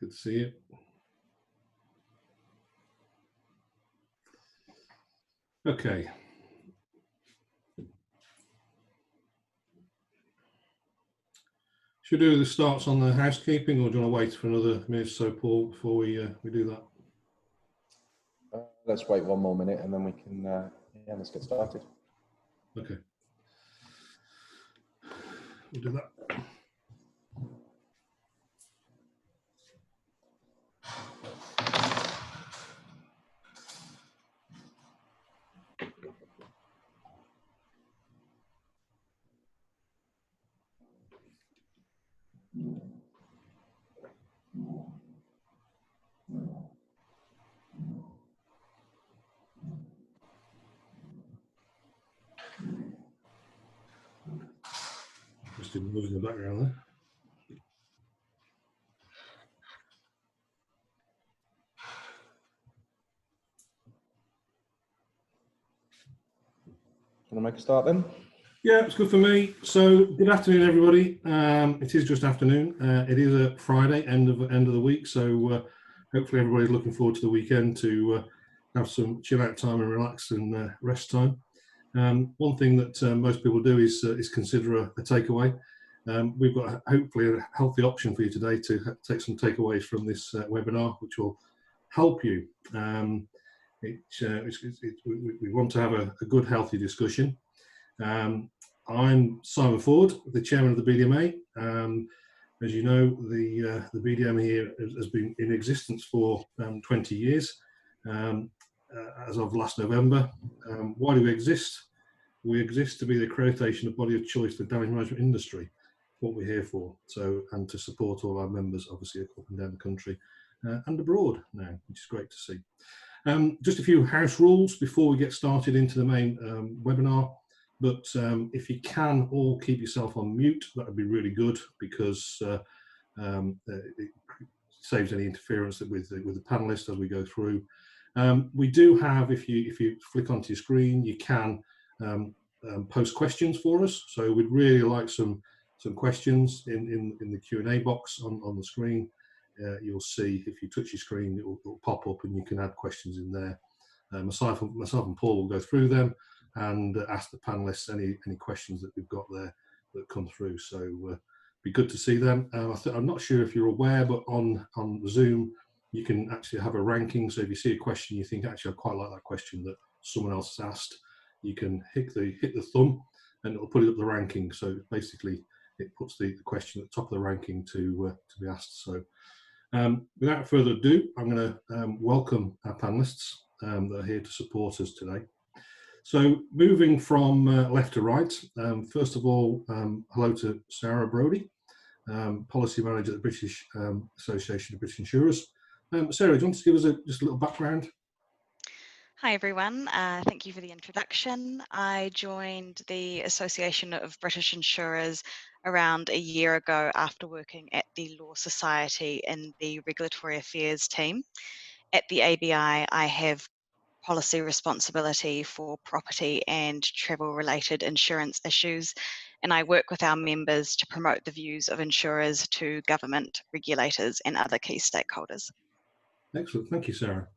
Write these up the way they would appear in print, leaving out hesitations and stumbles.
Good to see you. Okay. Should we do the starts on the housekeeping, or do you want to wait for another minute or so, Paul, before we do that? Let's wait one more minute and then we can, yeah, let's get started. Okay. We'll do that. Just didn't move in the background there. Want to make a start then? Yeah, it's good for me. So, good afternoon, everybody. It is just afternoon. It is a Friday, end of the week. So, hopefully, everybody's looking forward to the weekend to have some chill out time and relax and rest time. One thing that most people do is consider a takeaway. We've got hopefully a healthy option for you today to take some takeaways from this webinar, which will help you. We want to have a good, healthy discussion. I'm Simon Ford, the chairman of the BDMA. As you know, the BDMA here has been in existence for 20 years, as of last November. Why do we exist? We exist to be the accreditation of body of choice for the damage management industry. What we're here for. So, and to support all our members, obviously, up and down the country and abroad now, which is great to see. Just a few house rules before we get started into the main webinar. But if you can all keep yourself on mute, that would be really good, because it saves any interference with the panelists as we go through. We do have, if you flick onto your screen, you can post questions for us. So we'd really like some questions in the Q&A box on the screen. You'll see, if you touch your screen, it will pop up and you can add questions in there. Myself and Paul will go through them and ask the panelists any questions that we've got there that come through. So be good to see them. I'm not sure if you're aware, but on Zoom you can actually have a ranking. So if you see a question you think, actually I quite like that question that someone else has asked, you can hit the thumb and it'll put it up the ranking. So basically it puts the question at the top of the ranking to be asked. So without further ado, I'm going to welcome our panelists that are here to support us today. So moving from left to right, first of all, hello to Sarah Brodie, Policy Manager at the British Association of British Insurers. Sarah, do you want to give us just a little background? Hi everyone, thank you for the introduction. I joined the Association of British Insurers around a year ago after working at the Law Society in the Regulatory Affairs team. At the ABI, I have policy responsibility for property and travel related insurance issues, and I work with our members to promote the views of insurers to government, regulators and other key stakeholders. Excellent, thank you, Sarah.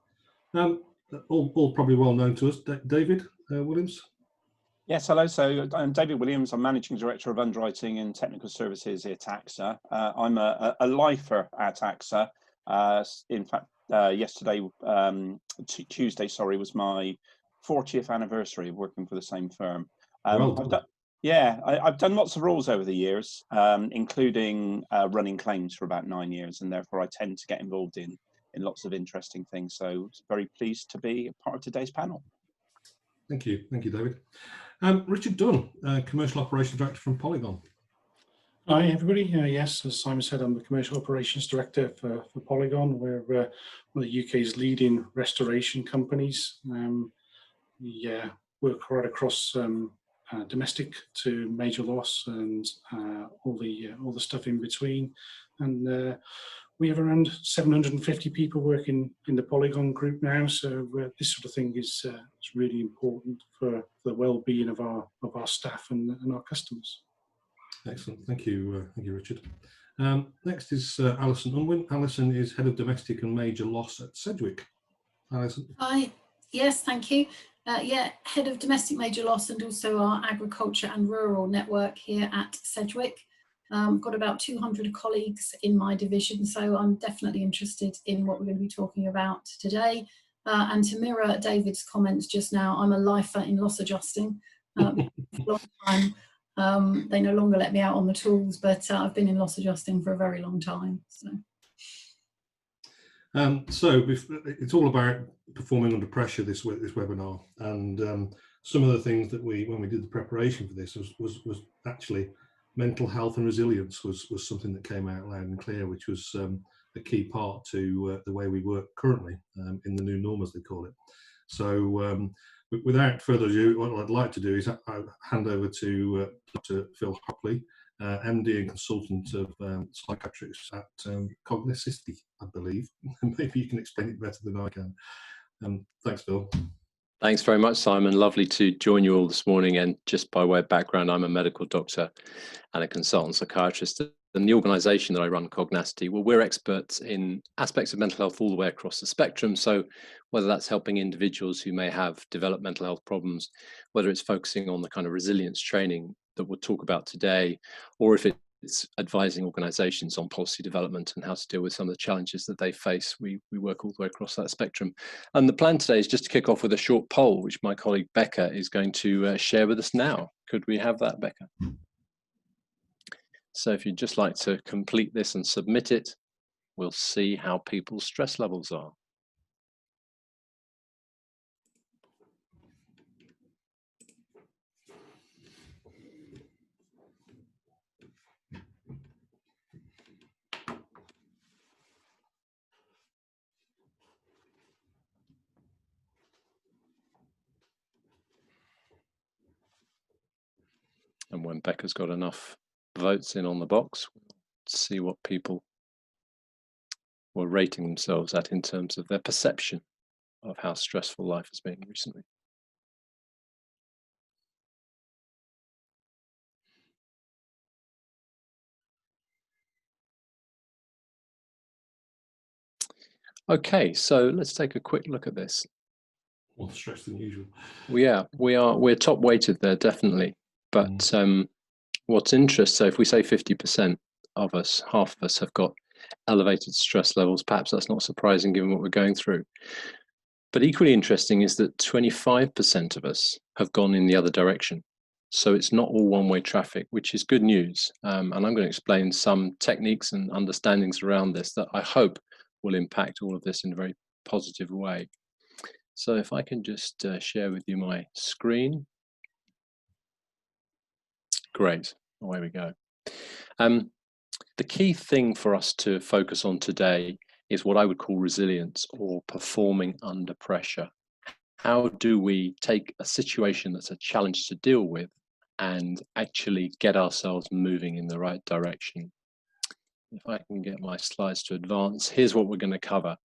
All probably well known to us. David Williams. Yes, hello. So I'm David Williams. I'm Managing Director of Underwriting and Technical Services at AXA. I'm a lifer at AXA. In fact, yesterday, Tuesday, sorry, was my 40th anniversary of working for the same firm. Well done. I've done lots of roles over the years, including running claims for about 9 years, and therefore I tend to get involved in lots of interesting things. So very pleased to be a part of today's panel. Thank you, David. Richard Dunn, Commercial Operations Director from Polygon. Hi everybody, yes, as Simon said, I'm the Commercial Operations Director for Polygon. We're one of the UK's leading restoration companies. We work right across domestic to major loss and all the stuff in between. And we have around 750 people working in the Polygon group now, so this sort of thing is really important for the well-being of our staff and our customers. Excellent, thank you, Richard. Next is Alison Unwin. Alison is Head of Domestic and Major Loss at Sedgwick. Alison. Hi, yes, thank you. Yeah, Head of Domestic Major Loss and also our Agriculture and Rural Network here at Sedgwick. Got about 200 colleagues in my division, so I'm definitely interested in what we're going to be talking about today. And to mirror David's comments just now, I'm a lifer in loss adjusting. For a long time. They no longer let me out on the tools, but I've been in loss adjusting for a very long time. So it's all about performing under pressure, this webinar, and some of the things that when we did the preparation for this was actually mental health and resilience was something that came out loud and clear, which was a key part to the way we work currently in the new norm, as they call it. So without further ado, what I'd like to do is hand over to Dr. Phil Hopley, MD and consultant of psychiatrists at Cognicity, I believe. Maybe you can explain it better than I can. Thanks, Phil. Thanks very much, Simon. Lovely to join you all this morning. And just by way of background, I'm a medical doctor and a consultant psychiatrist. And the organisation that I run, Cognicity, well, we're experts in aspects of mental health all the way across the spectrum. So whether that's helping individuals who may have developed mental health problems, whether it's focusing on the kind of resilience training that we'll talk about today, or if it's advising organisations on policy development and how to deal with some of the challenges that they face, we work all the way across that spectrum. And the plan today is just to kick off with a short poll, which my colleague Becca is going to share with us now. Could we have that, Becca? So if you'd just like to complete this and submit it, we'll see how people's stress levels are. And when Becca's got enough votes in on the box, we'll see what people were rating themselves at in terms of their perception of how stressful life has been recently. Okay, so let's take a quick look at this. More stress than usual. Yeah, we're top weighted there, definitely. But what's interesting, so if we say 50% of us, half of us have got elevated stress levels, perhaps that's not surprising given what we're going through. But equally interesting is that 25% of us have gone in the other direction. So it's not all one-way traffic, which is good news. And I'm going to explain some techniques and understandings around this that I hope will impact all of this in a very positive way. So if I can just share with you my screen. Great, away we go. The key thing for us to focus on today is what I would call resilience, or performing under pressure. How do we take a situation that's a challenge to deal with and actually get ourselves moving in the right direction? If I can get my slides to advance, here's what we're going to cover.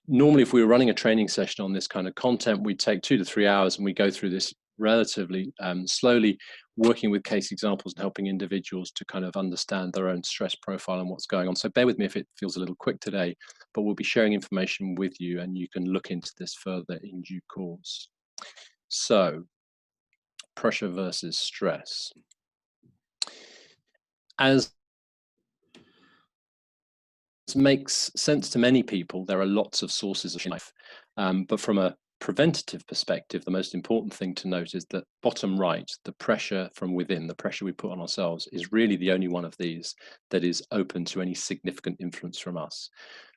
Normally, if we were running a training session on this kind of content, we'd take 2 to 3 hours and we go through this relatively slowly, working with case examples and helping individuals to kind of understand their own stress profile and what's going on. So bear with me if it feels a little quick today, but we'll be sharing information with you and you can look into this further in due course. So, pressure versus stress. As makes sense to many people, there are lots of sources of life, but from a preventative perspective, the most important thing to note is that bottom right, the pressure from within, the pressure we put on ourselves, is really the only one of these that is open to any significant influence from us.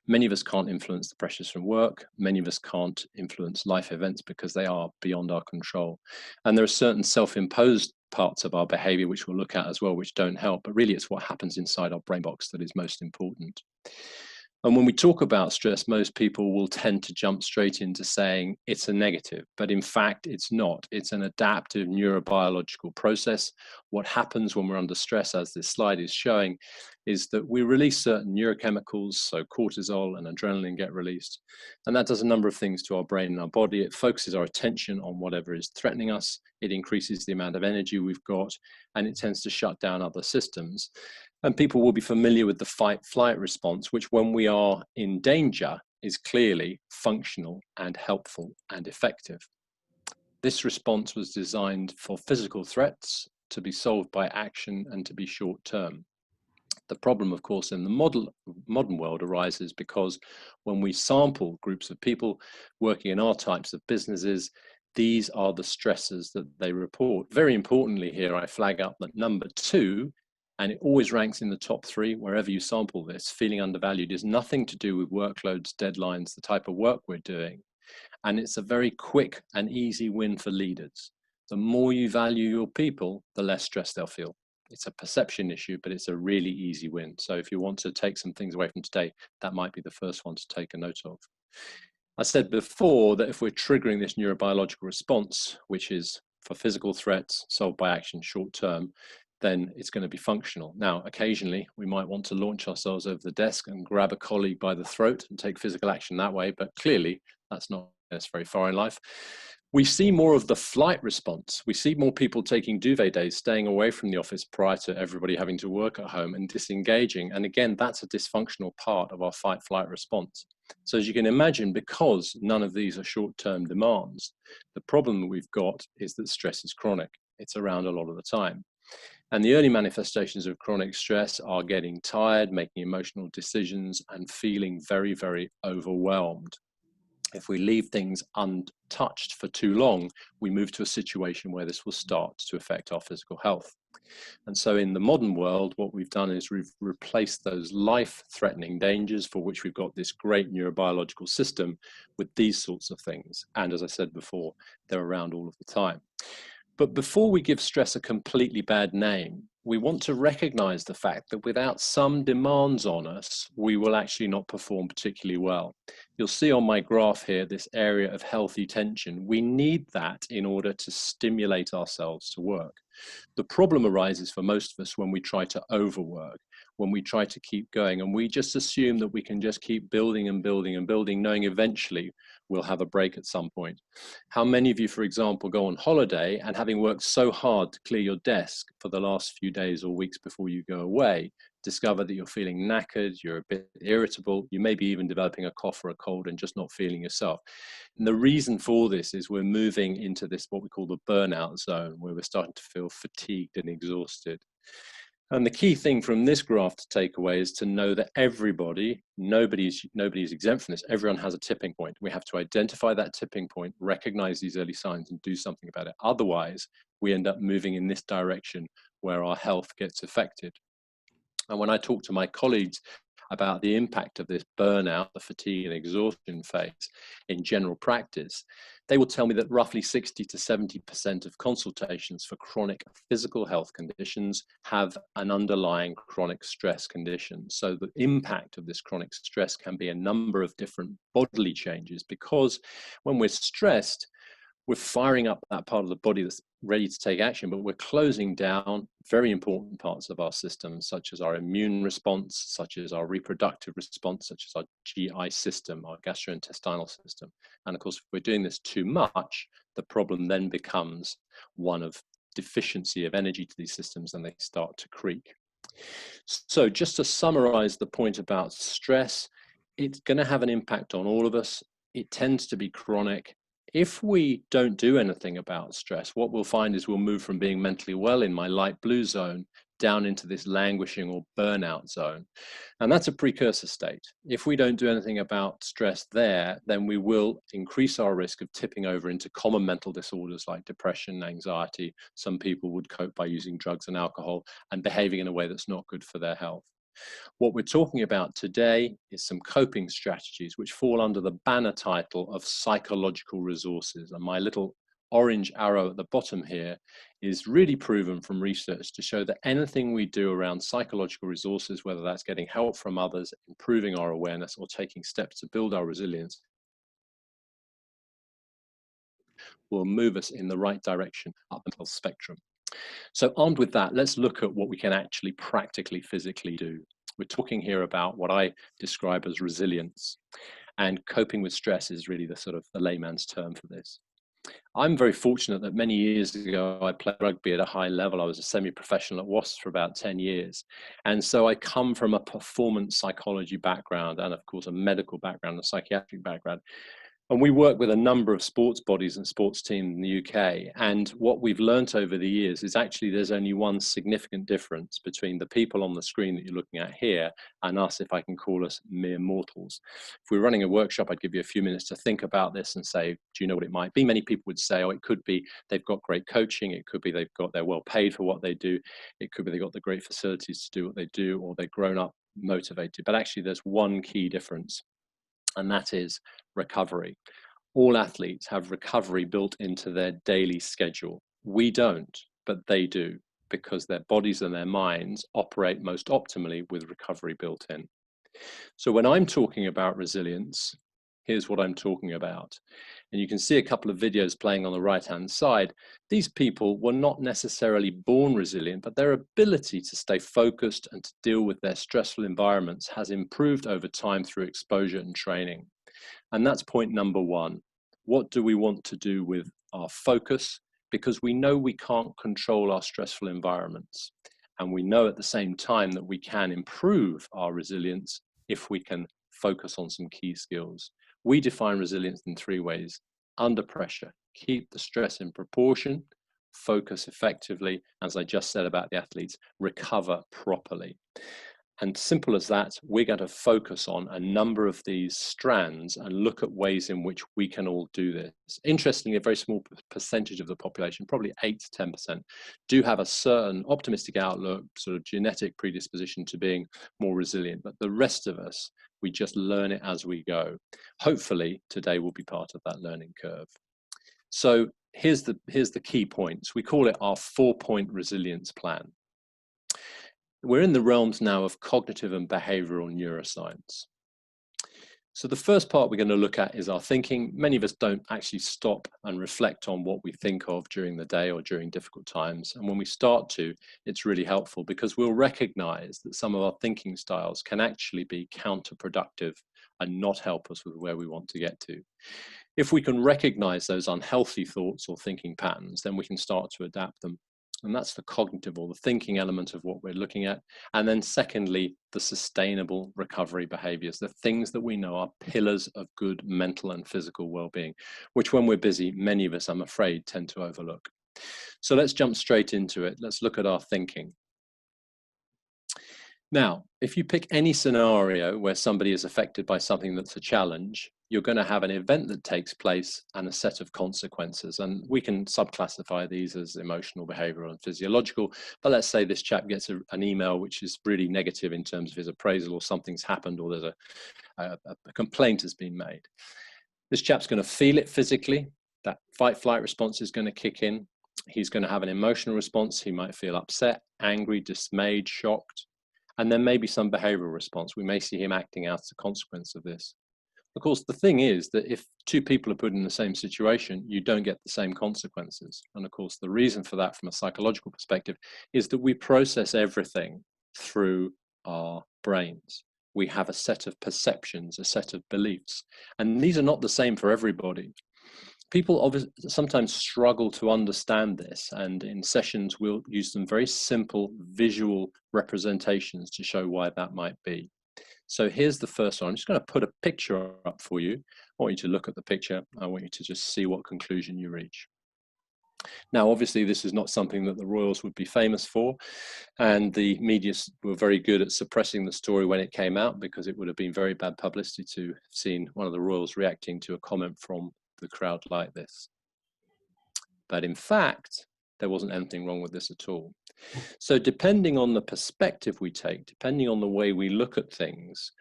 Many of us can't influence the pressures from work. Many of us can't influence life events because they are beyond our control. And there are certain self-imposed parts of our behavior which we'll look at as well, which don't help, but really it's what happens inside our brain box that is most important. And when we talk about stress, most people will tend to jump straight into saying it's a negative, but in fact, it's not. It's an adaptive neurobiological process. What happens when we're under stress, as this slide is showing, is that we release certain neurochemicals, so cortisol and adrenaline get released. And that does a number of things to our brain and our body. It focuses our attention on whatever is threatening us. It increases the amount of energy we've got, and it tends to shut down other systems. And people will be familiar with the fight-flight response, which when we are in danger is clearly functional and helpful and effective. This response was designed for physical threats to be solved by action and to be short-term. The problem, of course, in the modern world arises because when we sample groups of people working in our types of businesses, these are the stresses that they report. Very importantly here, I flag up that number 2, and it always ranks in the top 3 wherever you sample this, feeling undervalued is nothing to do with workloads, deadlines, the type of work we're doing. And it's a very quick and easy win for leaders. The more you value your people, the less stress they'll feel. It's a perception issue, but it's a really easy win. So if you want to take some things away from today, that might be the first one to take a note of. I said before that if we're triggering this neurobiological response, which is for physical threats solved by action short term, then it's going to be functional. Now, occasionally we might want to launch ourselves over the desk and grab a colleague by the throat and take physical action that way, but clearly that's not very far in life. We see more of the flight response. We see more people taking duvet days, staying away from the office prior to everybody having to work at home and disengaging. And again, that's a dysfunctional part of our fight-flight response. So as you can imagine, because none of these are short-term demands, the problem that we've got is that stress is chronic. It's around a lot of the time. And the early manifestations of chronic stress are getting tired, making emotional decisions, and feeling very, very overwhelmed. If we leave things untouched for too long, we move to a situation where this will start to affect our physical health. And so in the modern world, what we've done is we've replaced those life-threatening dangers for which we've got this great neurobiological system with these sorts of things. And as I said before, they're around all of the time. But before we give stress a completely bad name, we want to recognize the fact that without some demands on us, we will actually not perform particularly well. You'll see on my graph here, this area of healthy tension. We need that in order to stimulate ourselves to work. The problem arises for most of us when we try to overwork, when we try to keep going, and we just assume that we can just keep building and building and building, knowing eventually we'll have a break at some point. How many of you, for example, go on holiday and having worked so hard to clear your desk for the last few days or weeks before you go away, discover that you're feeling knackered, you're a bit irritable, you may be even developing a cough or a cold and just not feeling yourself. And the reason for this is we're moving into this, what we call the burnout zone, where we're starting to feel fatigued and exhausted. And the key thing from this graph to take away is to know that nobody's exempt from this. Everyone has a tipping point. We have to identify that tipping point, recognize these early signs and do something about it. Otherwise, we end up moving in this direction where our health gets affected. And when I talk to my colleagues about the impact of this burnout, the fatigue and exhaustion phase in general practice, they will tell me that roughly 60 to 70% of consultations for chronic physical health conditions have an underlying chronic stress condition. So the impact of this chronic stress can be a number of different bodily changes, because when we're stressed, we're firing up that part of the body that's ready to take action, but we're closing down very important parts of our system, such as our immune response, such as our reproductive response, such as our GI system, our gastrointestinal system. And of course, if we're doing this too much, the problem then becomes one of deficiency of energy to these systems, and they start to creak. So just to summarize the point about stress, it's going to have an impact on all of us. It tends to be chronic. If we don't do anything about stress, what we'll find is we'll move from being mentally well in my light blue zone down into this languishing or burnout zone. And that's a precursor state. If we don't do anything about stress there, then we will increase our risk of tipping over into common mental disorders like depression, anxiety. Some people would cope by using drugs and alcohol and behaving in a way that's not good for their health. What we're talking about today is some coping strategies which fall under the banner title of psychological resources. And my little orange arrow at the bottom here is really proven from research to show that anything we do around psychological resources, whether that's getting help from others, improving our awareness, or taking steps to build our resilience, will move us in the right direction up the health spectrum. So armed with that, let's look at what we can actually practically, physically do. We're talking here about what I describe as resilience, and coping with stress is really the sort of the layman's term for this. I'm very fortunate that many years ago I played rugby at a high level. I was a semi-professional at Wasps for about 10 years. And so I come from a performance psychology background and of course a medical background, a psychiatric background. And we work with a number of sports bodies and sports teams in the UK. And what we've learnt over the years is actually there's only one significant difference between the people on the screen that you're looking at here and us, if I can call us mere mortals. If we're running a workshop, I'd give you a few minutes to think about this and say, do you know what it might be? Many people would say, oh, it could be they've got great coaching. It could be they're well paid for what they do. It could be they've got the great facilities to do what they do, or they're grown up motivated. But actually there's one key difference, and that is recovery. All athletes have recovery built into their daily schedule. We don't, but they do, because their bodies and their minds operate most optimally with recovery built in. So when I'm talking about resilience, here's what I'm talking about. And you can see a couple of videos playing on the right-hand side. These people were not necessarily born resilient, but their ability to stay focused and to deal with their stressful environments has improved over time through exposure and training. And that's point number one. What do we want to do with our focus? Because we know we can't control our stressful environments. And we know at the same time that we can improve our resilience if we can focus on some key skills. We define resilience in three ways: under pressure, keep the stress in proportion, focus effectively, as I just said about the athletes, recover properly. And simple as that, we're going to focus on a number of these strands and look at ways in which we can all do this. Interestingly, a very small percentage of the population, probably 8 to 10%, do have a certain optimistic outlook, sort of genetic predisposition to being more resilient. But the rest of us, we just learn it as we go. Hopefully, today will be part of that learning curve. So here's the key points. We call it our 4-point resilience plan. We're in the realms now of cognitive and behavioral neuroscience. So the first part we're going to look at is our thinking. Many of us don't actually stop and reflect on what we think of during the day or during difficult times. And when we start to, it's really helpful because we'll recognize that some of our thinking styles can actually be counterproductive and not help us with where we want to get to. If we can recognize those unhealthy thoughts or thinking patterns, then we can start to adapt them. And that's the cognitive or the thinking element of what we're looking at. And then secondly, the sustainable recovery behaviors, the things that we know are pillars of good mental and physical well-being, which when we're busy, many of us, I'm afraid, tend to overlook. So let's jump straight into it. Let's look at our thinking. Now, if you pick any scenario where somebody is affected by something that's a challenge, you're going to have an event that takes place and a set of consequences. And we can subclassify these as emotional, behavioral, and physiological. But let's say this chap gets an email which is really negative in terms of his appraisal, or something's happened, or there's a complaint has been made. This chap's going to feel it physically. That fight-flight response is going to kick in. He's going to have an emotional response. He might feel upset, angry, dismayed, shocked. And then maybe some behavioral response. We may see him acting out as a consequence of this. Of course, the thing is that if two people are put in the same situation, you don't get the same consequences. And of course, the reason for that from a psychological perspective is that we process everything through our brains. We have a set of perceptions, a set of beliefs, and these are not the same for everybody. People obviously sometimes struggle to understand this, and in sessions we'll use some very simple visual representations to show why that might be. So here's the first one. I'm just going to put a picture up for you. I want you to look at the picture. I want you to just see what conclusion you reach. Now, obviously, this is not something that the royals would be famous for, and the media were very good at suppressing the story when it came out, because it would have been very bad publicity to have seen one of the royals reacting to a comment from the crowd like this. But in fact, there wasn't anything wrong with this at all. So depending on the perspective we take, depending on the way we look at things,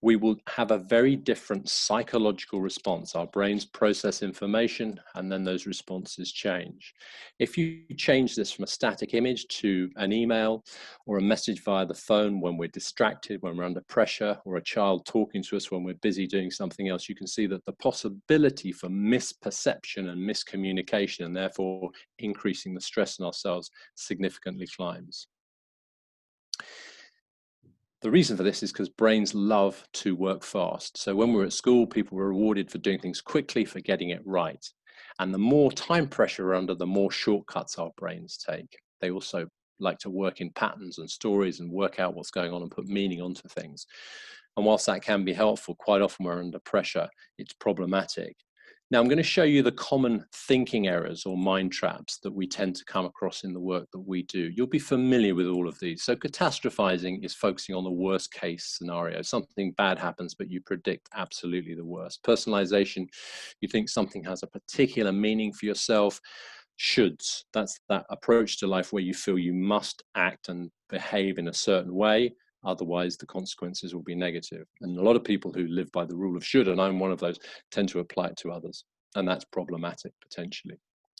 we will have a very different psychological response. Our brains process information and then those responses change. If you change this from a static image to an email or a message via the phone when we're distracted, when we're under pressure, or a child talking to us when we're busy doing something else, you can see that the possibility for misperception and miscommunication, and therefore increasing the stress in ourselves, significantly climbs. The reason for this is because brains love to work fast. So when we were at school, people were rewarded for doing things quickly, for getting it right. And the more time pressure we're under, the more shortcuts our brains take. They also like to work in patterns and stories and work out what's going on and put meaning onto things. And whilst that can be helpful, quite often we're under pressure, it's problematic. Now, I'm going to show you the common thinking errors or mind traps that we tend to come across in the work that we do. You'll be familiar with all of these. So catastrophizing is focusing on the worst case scenario. Something bad happens, but you predict absolutely the worst. Personalization, you think something has a particular meaning for yourself. Shoulds, that's that approach to life where you feel you must act and behave in a certain way. Otherwise, the consequences will be negative. And a lot of people who live by the rule of should, and I'm one of those, tend to apply it to others. And that's problematic, potentially.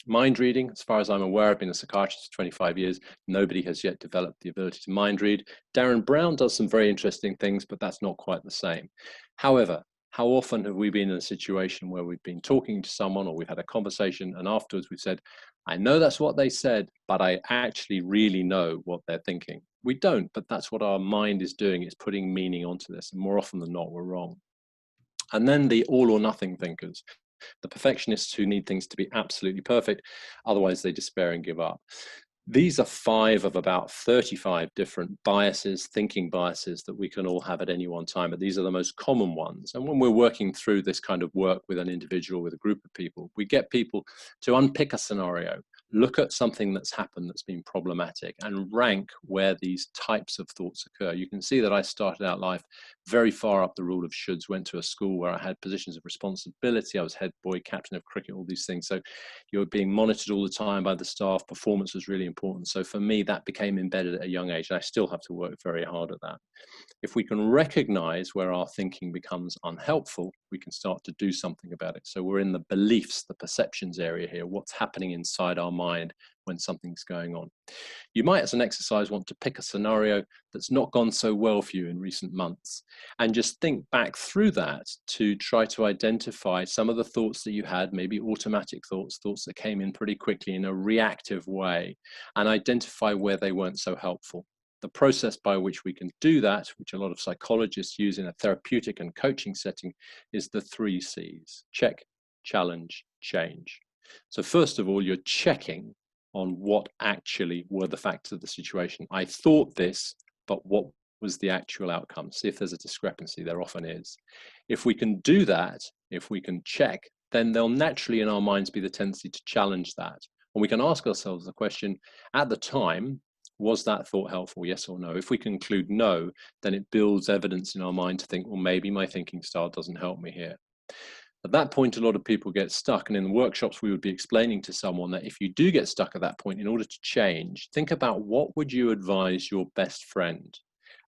Mind reading, as far as I'm aware, I've been a psychiatrist for 25 years. Nobody has yet developed the ability to mind read. Darren Brown does some very interesting things, but that's not quite the same. However, how often have we been in a situation where we've been talking to someone or we've had a conversation and afterwards we've said, I know that's what they said, but I actually really know what they're thinking. We don't, but that's what our mind is doing. It's putting meaning onto this. And more often than not, we're wrong. And then the all or nothing thinkers, the perfectionists who need things to be absolutely perfect. Otherwise, they despair and give up. These are 5 of about 35 different biases, thinking biases that we can all have at any one time, but these are the most common ones. And when we're working through this kind of work with an individual, with a group of people, we get people to unpick a scenario, look at something that's happened that's been problematic, and rank where these types of thoughts occur. You can see that I started out life very far up the rule of shoulds, went to a school where I had positions of responsibility. I was head boy, captain of cricket, all these things. So you were being monitored all the time by the staff. Performance was really important. So for me, that became embedded at a young age. And I still have to work very hard at that. If we can recognize where our thinking becomes unhelpful, we can start to do something about it. So we're in the beliefs, the perceptions area here, what's happening inside our mind when something's going on. You might, as an exercise, want to pick a scenario that's not gone so well for you in recent months and just think back through that to try to identify some of the thoughts that you had, maybe automatic thoughts that came in pretty quickly in a reactive way, and identify where they weren't so helpful. The process by which we can do that, which a lot of psychologists use in a therapeutic and coaching setting, is the 3 C's: check, challenge, change. So first of all, you're checking on what actually were the facts of the situation. I thought this, but what was the actual outcome? See if there's a discrepancy. There often is. If we can do that, if we can check, then there'll naturally in our minds be the tendency to challenge that. And we can ask ourselves the question, at the time, was that thought helpful, yes or no? If we conclude no, then it builds evidence in our mind to think, well, maybe my thinking style doesn't help me here. At that point, a lot of people get stuck. And in the workshops, we would be explaining to someone that if you do get stuck at that point, in order to change, think about what would you advise your best friend.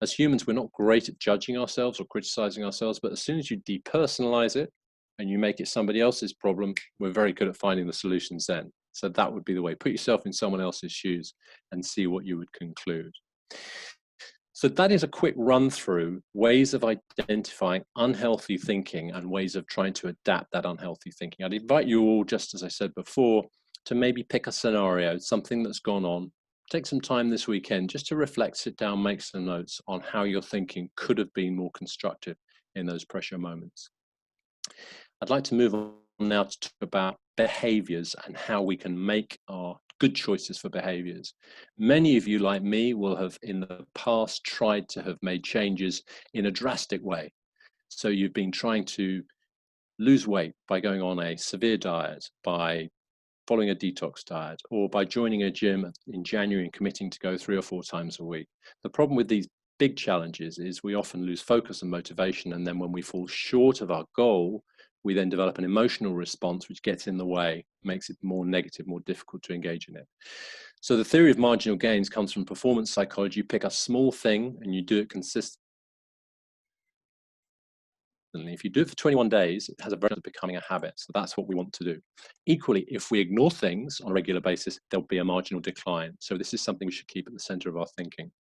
As humans, we're not great at judging ourselves or criticizing ourselves, but as soon as you depersonalize it and you make it somebody else's problem, we're very good at finding the solutions then. So that would be the way. Put yourself in someone else's shoes and see what you would conclude. So that is a quick run through ways of identifying unhealthy thinking and ways of trying to adapt that unhealthy thinking. I'd invite you all, just as I said before, to maybe pick a scenario, something that's gone on. Take some time this weekend just to reflect, sit down, make some notes on how your thinking could have been more constructive in those pressure moments. I'd like to move on now to talk about behaviors and how we can make our good choices for behaviors. Many of you, like me, will have in the past tried to have made changes in a drastic way. So you've been trying to lose weight by going on a severe diet, by following a detox diet, or by joining a gym in January and committing to go 3 or 4 times a week. The problem with these big challenges is we often lose focus and motivation, and then when we fall short of our goal, we then develop an emotional response which gets in the way, makes it more negative, more difficult to engage in it. So the theory of marginal gains comes from performance psychology. You pick a small thing and you do it consistently. If you do it for 21 days, it has a very becoming a habit. So that's what we want to do. Equally, if we ignore things on a regular basis, there'll be a marginal decline. So this is something we should keep at the center of our thinking.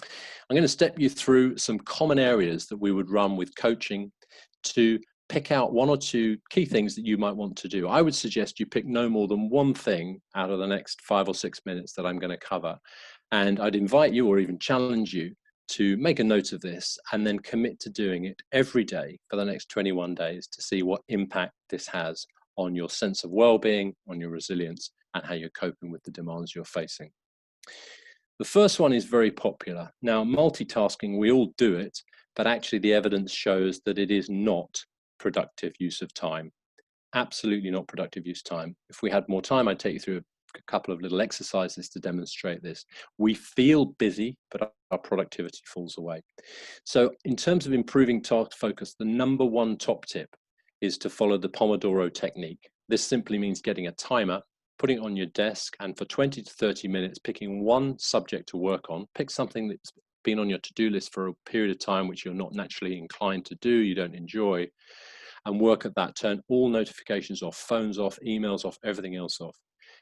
I'm going to step you through some common areas that we would run with coaching to pick out 1 or 2 key things that you might want to do. I would suggest you pick no more than 1 thing out of the next 5 or 6 minutes that I'm going to cover. And I'd invite you or even challenge you to make a note of this and then commit to doing it every day for the next 21 days to see what impact this has on your sense of well-being, on your resilience, and how you're coping with the demands you're facing. The first one is very popular. Now, multitasking, we all do it, but actually the evidence shows that it is not productive use of time. Absolutely not productive use of time. If we had more time, I'd take you through a couple of little exercises to demonstrate this. We feel busy, but our productivity falls away. So in terms of improving task focus, the number one top tip is to follow the Pomodoro technique. This simply means getting a timer, putting it on your desk, and for 20 to 30 minutes, picking one subject to work on. Pick something that's been on your to-do list for a period of time which you're not naturally inclined to do, you don't enjoy, and work at that. Turn all notifications off, phones off, emails off, everything else off,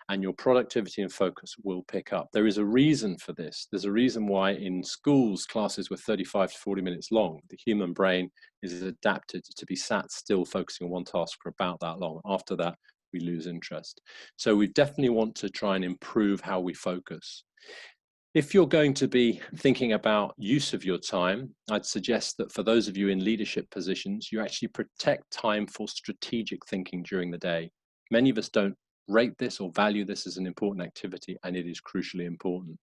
and your productivity and focus will pick up. There is a reason for this. There's a reason why in schools classes were 35 to 40 minutes long. The human brain is adapted to be sat still focusing on one task for about that long. After that, we lose interest. So we definitely want to try and improve how we focus. If you're going to be thinking about use of your time, I'd suggest that for those of you in leadership positions, you actually protect time for strategic thinking during the day. Many of us don't rate this or value this as an important activity, and it is crucially important.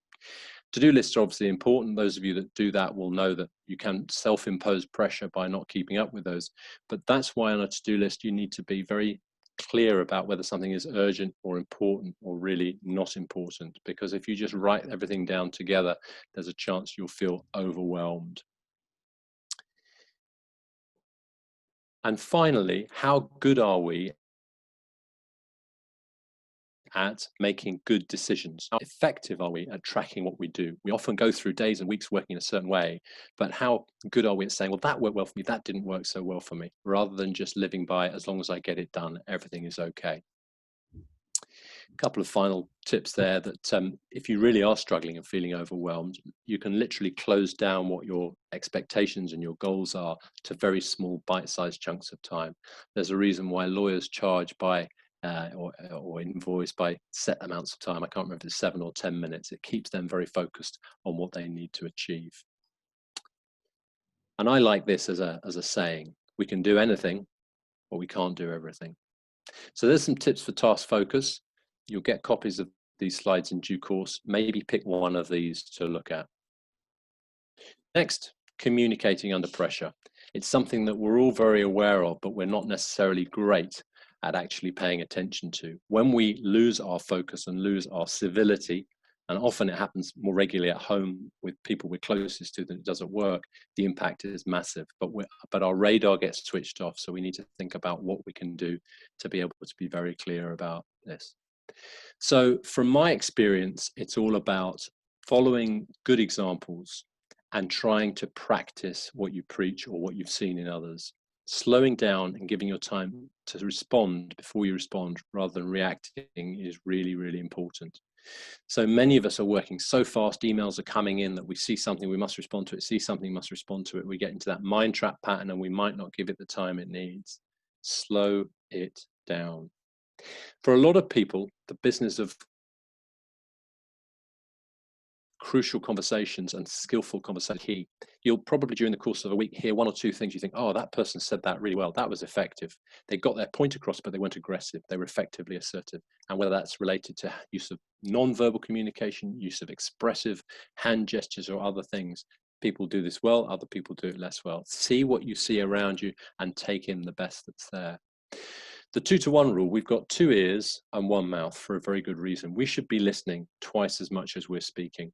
To-do lists are obviously important. Those of you that do that will know that you can self-impose pressure by not keeping up with those. But that's why on a to-do list, you need to be very clear about whether something is urgent or important or really not important, because if you just write everything down together, there's a chance you'll feel overwhelmed. And finally, how good are we at making good decisions? How effective are we at tracking what we do? We often go through days and weeks working in a certain way, but how good are we at saying, well, that worked well for me, that didn't work so well for me, rather than just living by, as long as I get it done, everything is okay. A couple of final tips there that if you really are struggling and feeling overwhelmed, you can literally close down what your expectations and your goals are to very small bite-sized chunks of time. There's a reason why lawyers charge by or invoice by set amounts of time. I can't remember if it's 7 or 10 minutes. It keeps them very focused on what they need to achieve. And I like this as a saying: we can do anything, but we can't do everything. So there's some tips for task focus. You'll get copies of these slides in due course. Maybe pick one of these to look at. Next, communicating under pressure. It's something that we're all very aware of, but we're not necessarily great at actually paying attention to. When we lose our focus and lose our civility, and often it happens more regularly at home with people we're closest to than it does at work, the impact is massive. But our radar gets switched off, so we need to think about what we can do to be able to be very clear about this. So from my experience, it's all about following good examples and trying to practice what you preach or what you've seen in others. Slowing down and giving your time to respond before you respond rather than reacting is really, really important. So many of us are working so fast, emails are coming in, that we see something, we must respond to it, see something, must respond to it. We get into that mind trap pattern and we might not give it the time it needs. Slow it down. For a lot of people, the business of crucial conversations and skillful conversation key. You'll probably during the course of a week hear one or two things you think, oh, that person said that really well, that was effective. They got their point across, but they weren't aggressive, they were effectively assertive. And whether that's related to use of non-verbal communication, use of expressive hand gestures or other things, people do this well, other people do it less well. See what you see around you and take in the best that's there. The 2-to-1 rule, we've got 2 ears and 1 mouth for a very good reason. We should be listening twice as much as we're speaking.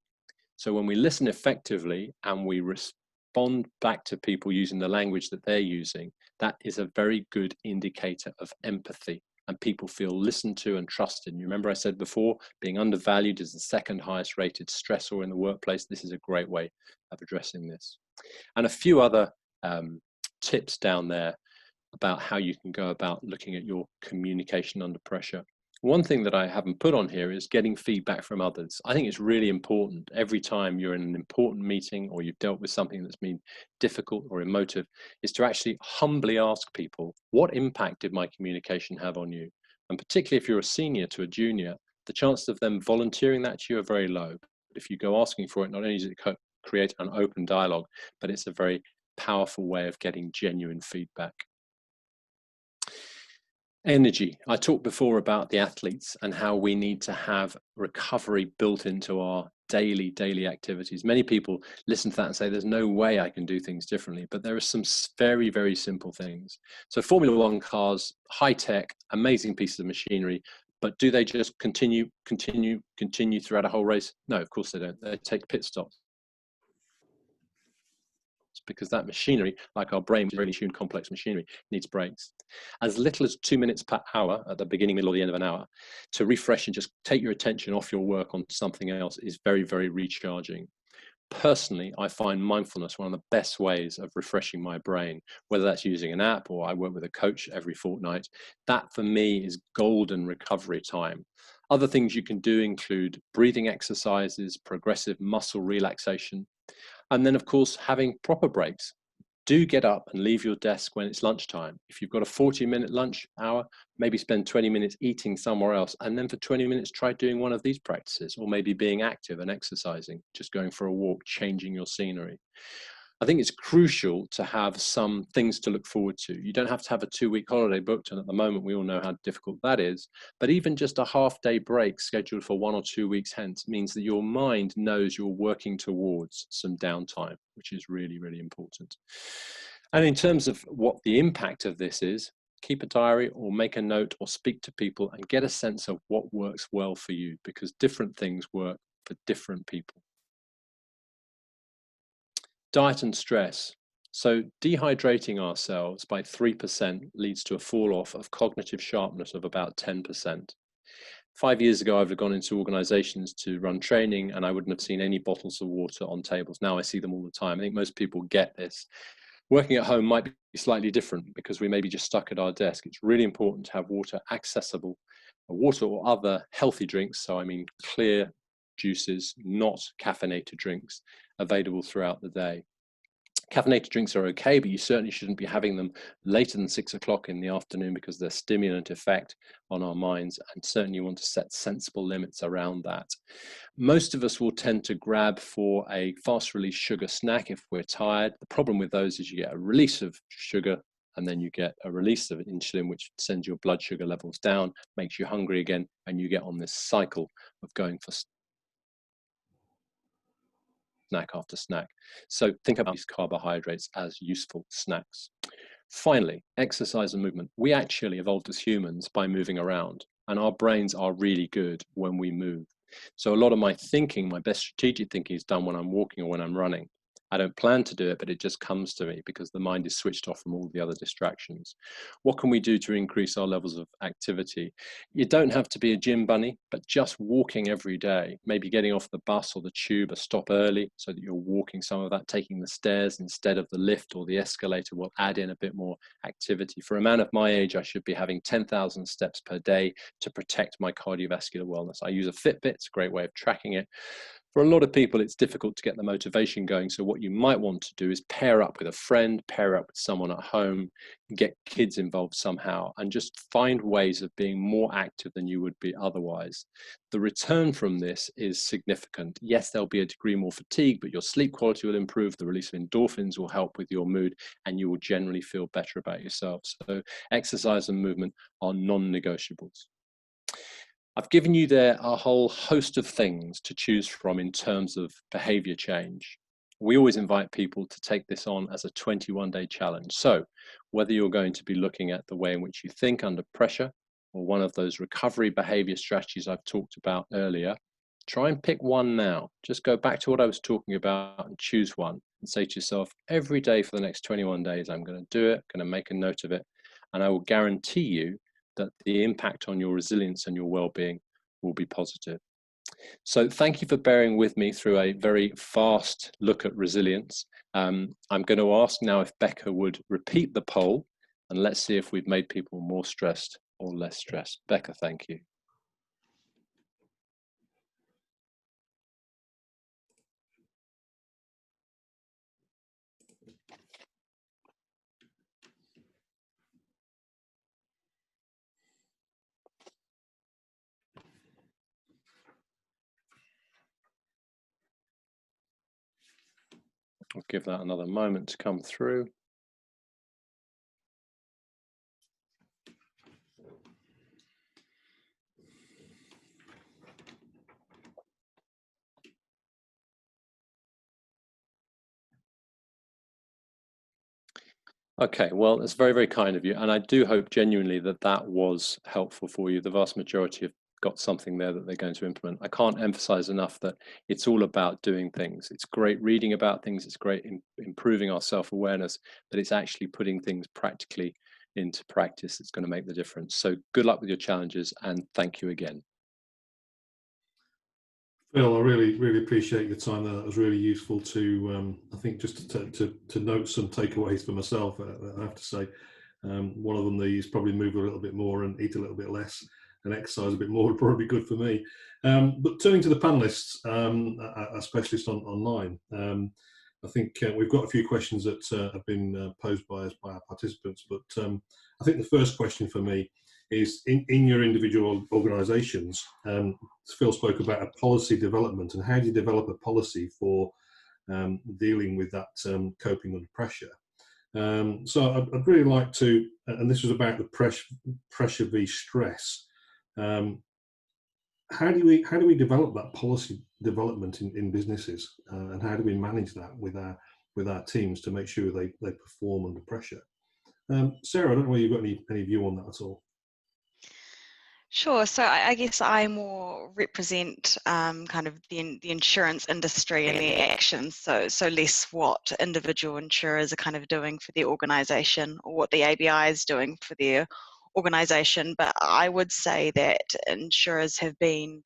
So when we listen effectively and we respond back to people using the language that they're using, that is a very good indicator of empathy, and people feel listened to and trusted. And you remember I said before, being undervalued is the 2nd highest rated stressor in the workplace. This is a great way of addressing this. And a few other tips down there about how you can go about looking at your communication under pressure. One thing that I haven't put on here is getting feedback from others. I think it's really important every time you're in an important meeting or you've dealt with something that's been difficult or emotive, is to actually humbly ask people, what impact did my communication have on you? And particularly if you're a senior to a junior, the chances of them volunteering that to you are very low. But if you go asking for it, not only does it create an open dialogue, but it's a very powerful way of getting genuine feedback. Energy. I talked before about the athletes and how we need to have recovery built into our daily activities. Many people listen to that and say, there's no way I can do things differently, but there are some very simple things. So Formula One cars, high tech, amazing pieces of machinery, but do they just continue throughout a whole race? No, of course they don't. They take pit stops. Because that machinery, like our brain, really tuned complex machinery, needs breaks. As little as 2 minutes per hour at the beginning, middle, or the end of an hour to refresh and just take your attention off your work on something else is very recharging. Personally, I find mindfulness one of the best ways of refreshing my brain, whether that's using an app or I work with a coach every fortnight. That for me is golden recovery time. Other things you can do include breathing exercises, progressive muscle relaxation, and then, of course, having proper breaks. Do get up and leave your desk when it's lunchtime. If you've got a 40-minute lunch hour, maybe spend 20 minutes eating somewhere else. And then for 20 minutes, try doing one of these practices, or maybe being active and exercising, just going for a walk, changing your scenery. I think it's crucial to have some things to look forward to. You don't have to have a 2-week holiday booked, and at the moment we all know how difficult that is. But even just a half-day break scheduled for 1 or 2 weeks hence means that your mind knows you're working towards some downtime, which is really important. And in terms of what the impact of this is, keep a diary or make a note or speak to people and get a sense of what works well for you, because different things work for different people. Diet and stress. So dehydrating ourselves by 3% leads to a fall off of cognitive sharpness of about 10%. 5 years ago, I would have gone into organizations to run training and I wouldn't have seen any bottles of water on tables. Now I see them all the time. I think most people get this. Working at home might be slightly different because we may be just stuck at our desk. It's really important to have water accessible, water or other healthy drinks. So I mean clear juices, not caffeinated drinks, available throughout the day. Caffeinated drinks are okay, but you certainly shouldn't be having them later than 6 o'clock in the afternoon because their stimulant effect on our minds, and certainly you want to set sensible limits around that. Most of us will tend to grab for a fast release sugar snack if we're tired. The problem with those is you get a release of sugar and then you get a release of insulin, which sends your blood sugar levels down, makes you hungry again, and you get on this cycle of going for snack after snack. So think about these carbohydrates as useful snacks. Finally, exercise and movement. We actually evolved as humans by moving around, and our brains are really good when we move. So a lot of my thinking, my best strategic thinking, is done when I'm walking or when I'm running. I don't plan to do it, but it just comes to me because the mind is switched off from all the other distractions. What can we do to increase our levels of activity? You don't have to be a gym bunny, but just walking every day, maybe getting off the bus or the tube, a stop early so that you're walking some of that, taking the stairs instead of the lift or the escalator will add in a bit more activity. For a man of my age, I should be having 10,000 steps per day to protect my cardiovascular wellness. I use a Fitbit, it's a great way of tracking it. For a lot of people, it's difficult to get the motivation going. So what you might want to do is pair up with a friend, pair up with someone at home, get kids involved somehow, and just find ways of being more active than you would be otherwise. The return from this is significant. Yes, there'll be a degree more fatigue, but your sleep quality will improve, the release of endorphins will help with your mood, and you will generally feel better about yourself. So exercise and movement are non-negotiables. I've given you there a whole host of things to choose from in terms of behavior change. We always invite people to take this on as a 21-day challenge. So whether you're going to be looking at the way in which you think under pressure or one of those recovery behavior strategies I've talked about earlier, try and pick one now. Just go back to what I was talking about and choose one and say to yourself, every day for the next 21 days, I'm going to do it, going to make a note of it, and I will guarantee you that the impact on your resilience and your well-being will be positive. So thank you for bearing with me through a very fast look at resilience. I'm going to ask now if Becca would repeat the poll, and let's see if we've made people more stressed or less stressed. Becca, thank you. I'll give that another moment to come through. Okay, well, it's very, very kind of you. And I do hope genuinely that that was helpful for you. The vast majority have got something there that they're going to implement. I can't emphasize enough that it's all about doing things. It's great reading about things. It's great improving our self-awareness, but it's actually putting things practically into practice that's going to make the difference. So good luck with your challenges, and thank you again. Phil, I really appreciate your time there. That was really useful to, I think, just to note some takeaways for myself. I have to say, one of them is probably move a little bit more and eat a little bit less and exercise a bit more would probably be good for me. But turning to the panellists, a specialist online, I think we've got a few questions that have been posed by our participants. But I think the first question for me is in your individual organisations. Phil spoke about a policy development, and how do you develop a policy for dealing with that coping under pressure? So I'd really like to, and this was about the pressure v stress. How do we develop that policy development in businesses, and how do we manage that with our teams to make sure they perform under pressure? Sarah, I don't know whether you've got any view on that at all. Sure. So I guess I more represent kind of the insurance industry and the actions. So less what individual insurers are kind of doing for their organisation or what the ABI is doing for their organisation. But I would say that insurers have been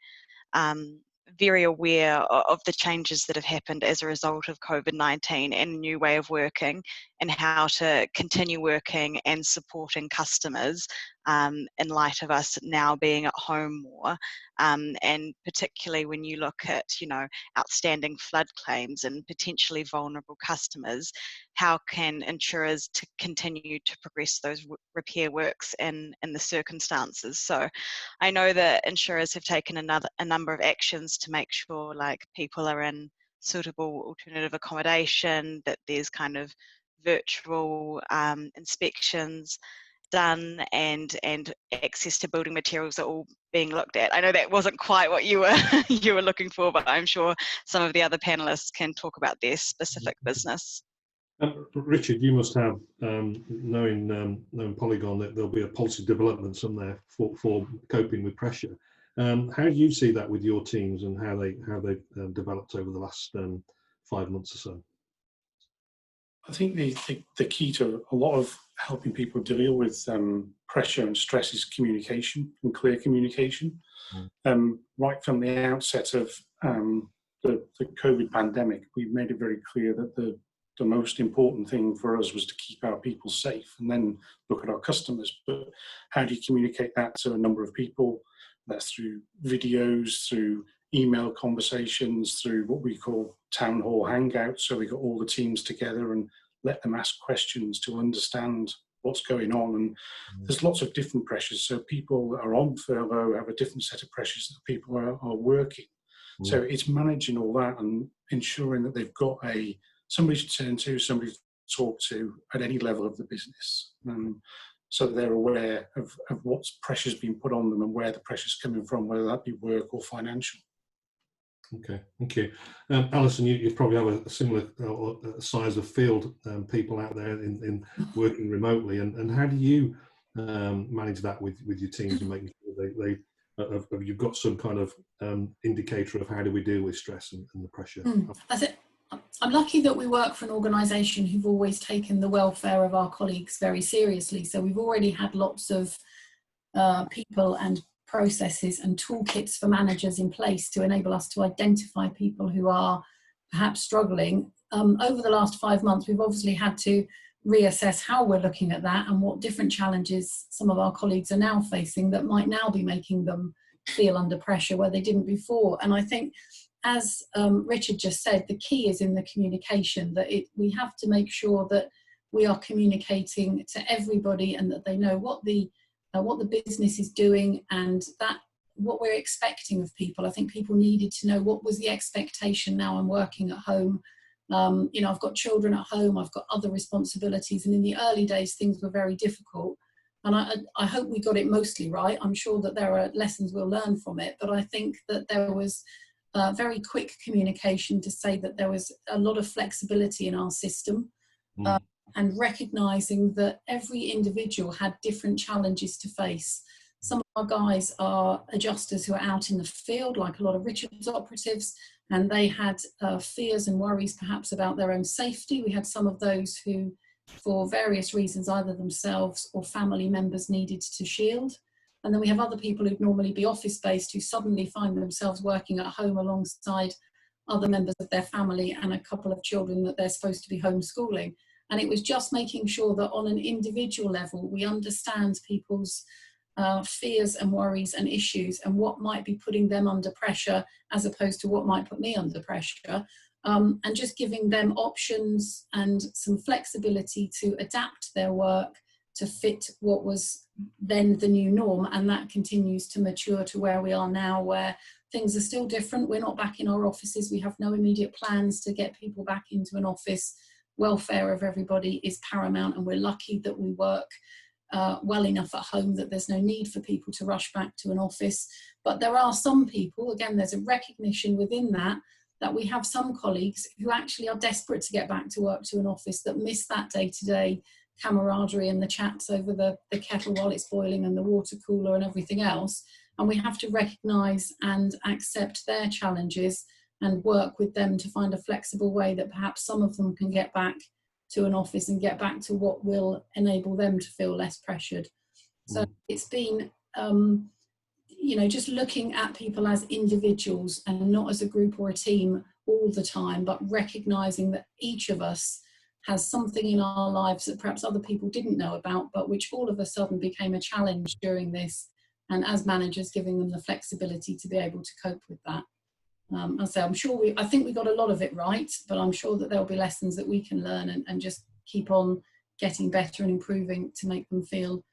very aware of the changes that have happened as a result of COVID-19 and a new way of working, and how to continue working and supporting customers in light of us now being at home more, and particularly when you look at, you know, outstanding flood claims and potentially vulnerable customers, how can insurers to continue to progress those repair works in the circumstances? So I know that insurers have taken a number of actions to make sure, like, people are in suitable alternative accommodation, that there's kind of virtual inspections done, and access to building materials are all being looked at. I know that wasn't quite what you were you were looking for, but I'm sure some of the other panelists can talk about their specific business. Richard, you must have, knowing Polygon, that there'll be a policy development somewhere for coping with pressure. How do you see that with your teams, and how they've developed over the last 5 months or so? I think the key to a lot of helping people deal with pressure and stress is communication, and clear communication. Right from the outset of the COVID pandemic, we made it very clear that the most important thing for us was to keep our people safe, and then look at our customers. But how do you communicate that to a number of people? That's through videos, through email conversations, through what we call town hall hangouts. So we got all the teams together and let them ask questions to understand what's going on. And there's lots of different pressures. So people that are on furlough have a different set of pressures that people are working. So it's managing all that and ensuring that they've got somebody to turn to, somebody to talk to at any level of the business. So they're aware of what pressure's been put on them and where the pressure's coming from, whether that be work or financial. Okay, thank you. Alison, you probably have a similar size of field people out there in working remotely, and how do you manage that with your teams and making sure you've got some kind of indicator of how do we deal with stress and the pressure? I think I'm lucky that we work for an organisation who've always taken the welfare of our colleagues very seriously. So we've already had lots of people and processes and toolkits for managers in place to enable us to identify people who are perhaps struggling. Over the last 5 months, we've obviously had to reassess how we're looking at that and what different challenges some of our colleagues are now facing that might now be making them feel under pressure where they didn't before. And I think, as Richard just said, the key is in the communication, that we have to make sure that we are communicating to everybody and that they know what the business is doing and that what we're expecting of people. I think people needed to know what was the expectation. Now I'm working at home. You know, I've got children at home, I've got other responsibilities, and in the early days things were very difficult. And I hope we got it mostly right. I'm sure that there are lessons we'll learn from it, but I think that there was very quick communication to say that there was a lot of flexibility in our system. and recognising that every individual had different challenges to face. Some of our guys are adjusters who are out in the field, like a lot of Richard's operatives, and they had fears and worries perhaps about their own safety. We had some of those who, for various reasons, either themselves or family members needed to shield. And then we have other people who'd normally be office-based who suddenly find themselves working at home alongside other members of their family and a couple of children that they're supposed to be homeschooling. And it was just making sure that on an individual level, we understand people's fears and worries and issues and what might be putting them under pressure as opposed to what might put me under pressure. And just giving them options and some flexibility to adapt their work to fit what was then the new norm. And that continues to mature to where we are now, where things are still different. We're not back in our offices. We have no immediate plans to get people back into an office. Welfare of everybody is paramount, and we're lucky that we work well enough at home that there's no need for people to rush back to an office. But there are some people, again, there's a recognition within that we have some colleagues who actually are desperate to get back to work to an office, that miss that day-to-day camaraderie and the chats over the kettle while it's boiling and the water cooler and everything else. And we have to recognise and accept their challenges and work with them to find a flexible way that perhaps some of them can get back to an office and get back to what will enable them to feel less pressured. So it's been, you know, just looking at people as individuals and not as a group or a team all the time, but recognising that each of us has something in our lives that perhaps other people didn't know about, but which all of a sudden became a challenge during this. And as managers, giving them the flexibility to be able to cope with that. I think we got a lot of it right, but I'm sure that there'll be lessons that we can learn and just keep on getting better and improving to make them feel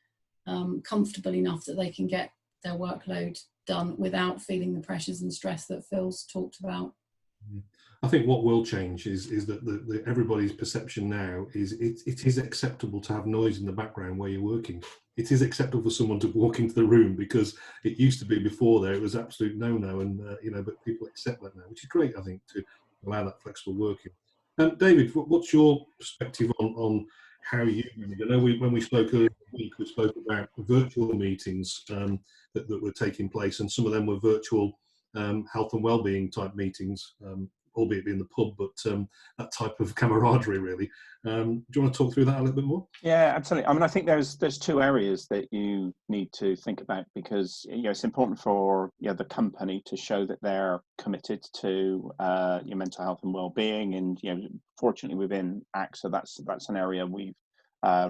comfortable enough that they can get their workload done without feeling the pressures and stress that Phil's talked about. I think what will change is that everybody's perception now is it is acceptable to have noise in the background where you're working. It is acceptable for someone to walk into the room, because it used to be before there it was absolute no-no, and you know, but people accept that now, which is great, I think, to allow that flexible working. David, what's your perspective on how you manage? I know when we spoke earlier in the week, we spoke about virtual meetings that were taking place, and some of them were virtual health and well-being type meetings, albeit in the pub, but that type of camaraderie, really. Do you want to talk through that a little bit more? Yeah, absolutely. I mean, I think there's two areas that you need to think about, because you know, it's important for the company to show that they're committed to your mental health and well-being, and fortunately within AXA, that's an area we've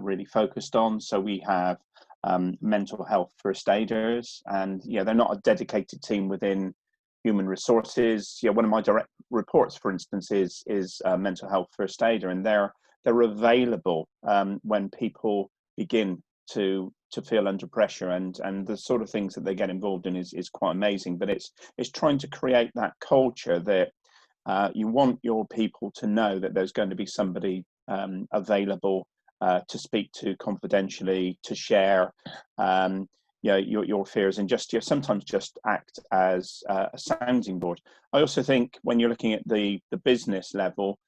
really focused on. So we have mental health first aiders, and they're not a dedicated team within human resources. One of my direct reports, for instance, is a mental health first aider, and they're available when people begin to feel under pressure, and the sort of things that they get involved in is quite amazing. But it's trying to create that culture that you want your people to know that there's going to be somebody available to speak to confidentially, to share your fears, and just sometimes just act as a sounding board. I also think when you're looking at the business level,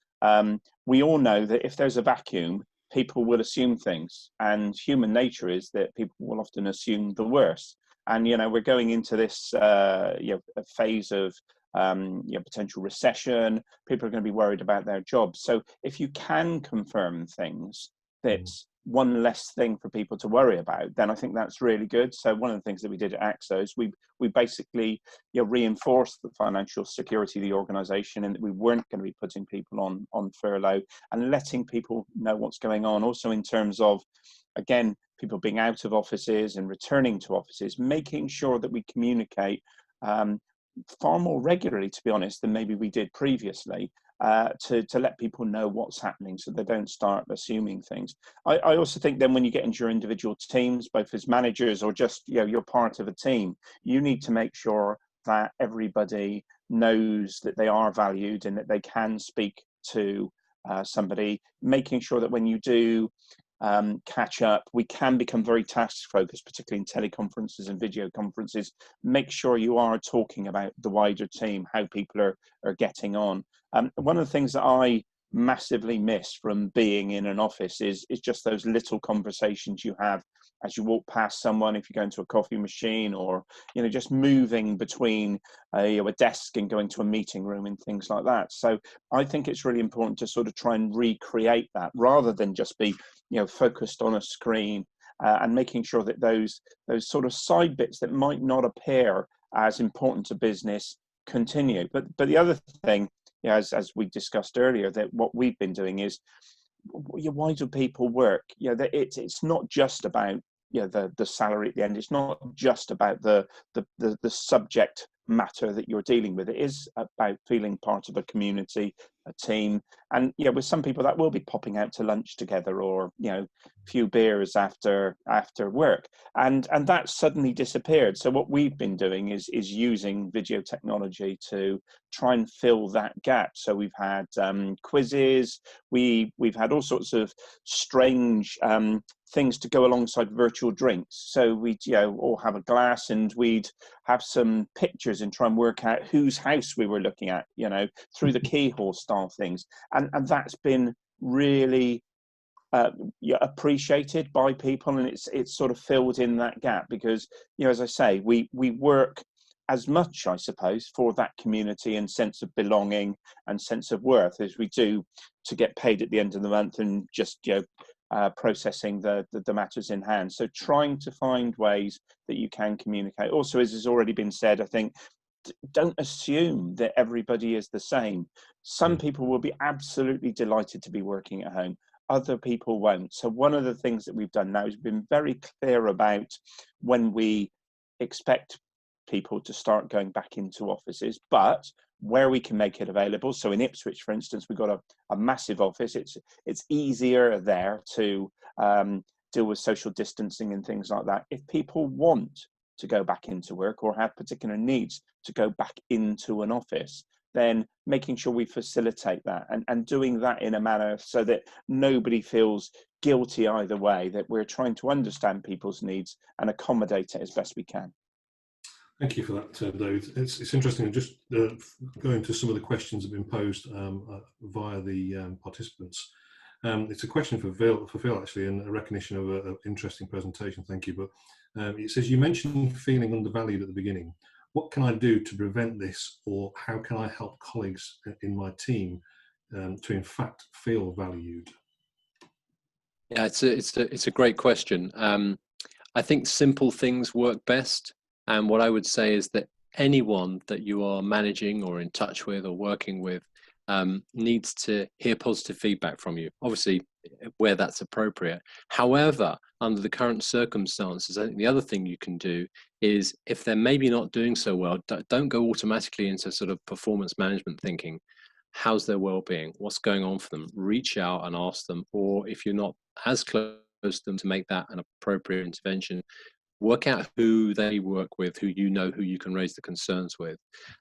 we all know that if there's a vacuum, people will assume things, and human nature is that people will often assume the worst. And we're going into this a phase of potential recession. People are going to be worried about their jobs. So if you can confirm things, that's one less thing for people to worry about, then I think that's really good. So one of the things that we did at AXA is we basically reinforced the financial security of the organisation, and that we weren't going to be putting people on furlough, and letting people know what's going on. Also in terms of, again, people being out of offices and returning to offices, making sure that we communicate far more regularly, to be honest, than maybe we did previously, to let people know what's happening, so they don't start assuming things. I also think then when you get into your individual teams, both as managers or just you're part of a team, you need to make sure that everybody knows that they are valued and that they can speak to somebody, making sure that when you do catch up, we can become very task focused, particularly in teleconferences and video conferences. Make sure you are talking about the wider team, how people are getting on. One of the things that I massively miss from being in an office is just those little conversations you have as you walk past someone, if you go into a coffee machine, or just moving between a desk and going to a meeting room and things like that. So I think it's really important to sort of try and recreate that rather than just be focused on a screen, and making sure that those sort of side bits that might not appear as important to business continue. But the other thing, as we discussed earlier, that what we've been doing is, why do people work? It's not just about the salary at the end. It's not just about the subject matter that you're dealing with. It is about feeling part of a community, a team, and with some people that will be popping out to lunch together, or a few beers after work, and that suddenly disappeared. So what we've been doing is using video technology to try and fill that gap. So we've had quizzes, we've had all sorts of strange things to go alongside virtual drinks. So we'd all have a glass, and we'd have some pictures and try and work out whose house we were looking at, through the keyhole style things, and that's been really appreciated by people, and it's sort of filled in that gap, because as I say, we work as much, I suppose, for that community and sense of belonging and sense of worth as we do to get paid at the end of the month and just processing the matters in hand. So trying to find ways that you can communicate. Also, as has already been said, I think, don't assume that everybody is the same. Some people will be absolutely delighted to be working at home. Other people won't. So one of the things that we've done now is been very clear about when we expect people to start going back into offices, but where we can make it available. So in Ipswich, for instance, we've got a massive office. It's easier there to deal with social distancing and things like that. If people want to go back into work or have particular needs to go back into an office, then making sure we facilitate that, and doing that in a manner so that nobody feels guilty either way, that we're trying to understand people's needs and accommodate it as best we can. Thank you for that, David. It's interesting, just going to some of the questions that have been posed via the participants. It's a question for Phil, actually, and a recognition of an interesting presentation. Thank you. But it says, you mentioned feeling undervalued at the beginning. What can I do to prevent this, or how can I help colleagues in my team to in fact feel valued? Yeah, it's a great question. I think simple things work best. And what I would say is that anyone that you are managing or in touch with or working with needs to hear positive feedback from you, obviously where that's appropriate. However, under the current circumstances, I think the other thing you can do is, if they're maybe not doing so well, don't go automatically into sort of performance management thinking. How's their well-being? What's going on for them? Reach out and ask them, or if you're not as close to them, to make that an appropriate intervention. Work out who they work with, who you can raise the concerns with.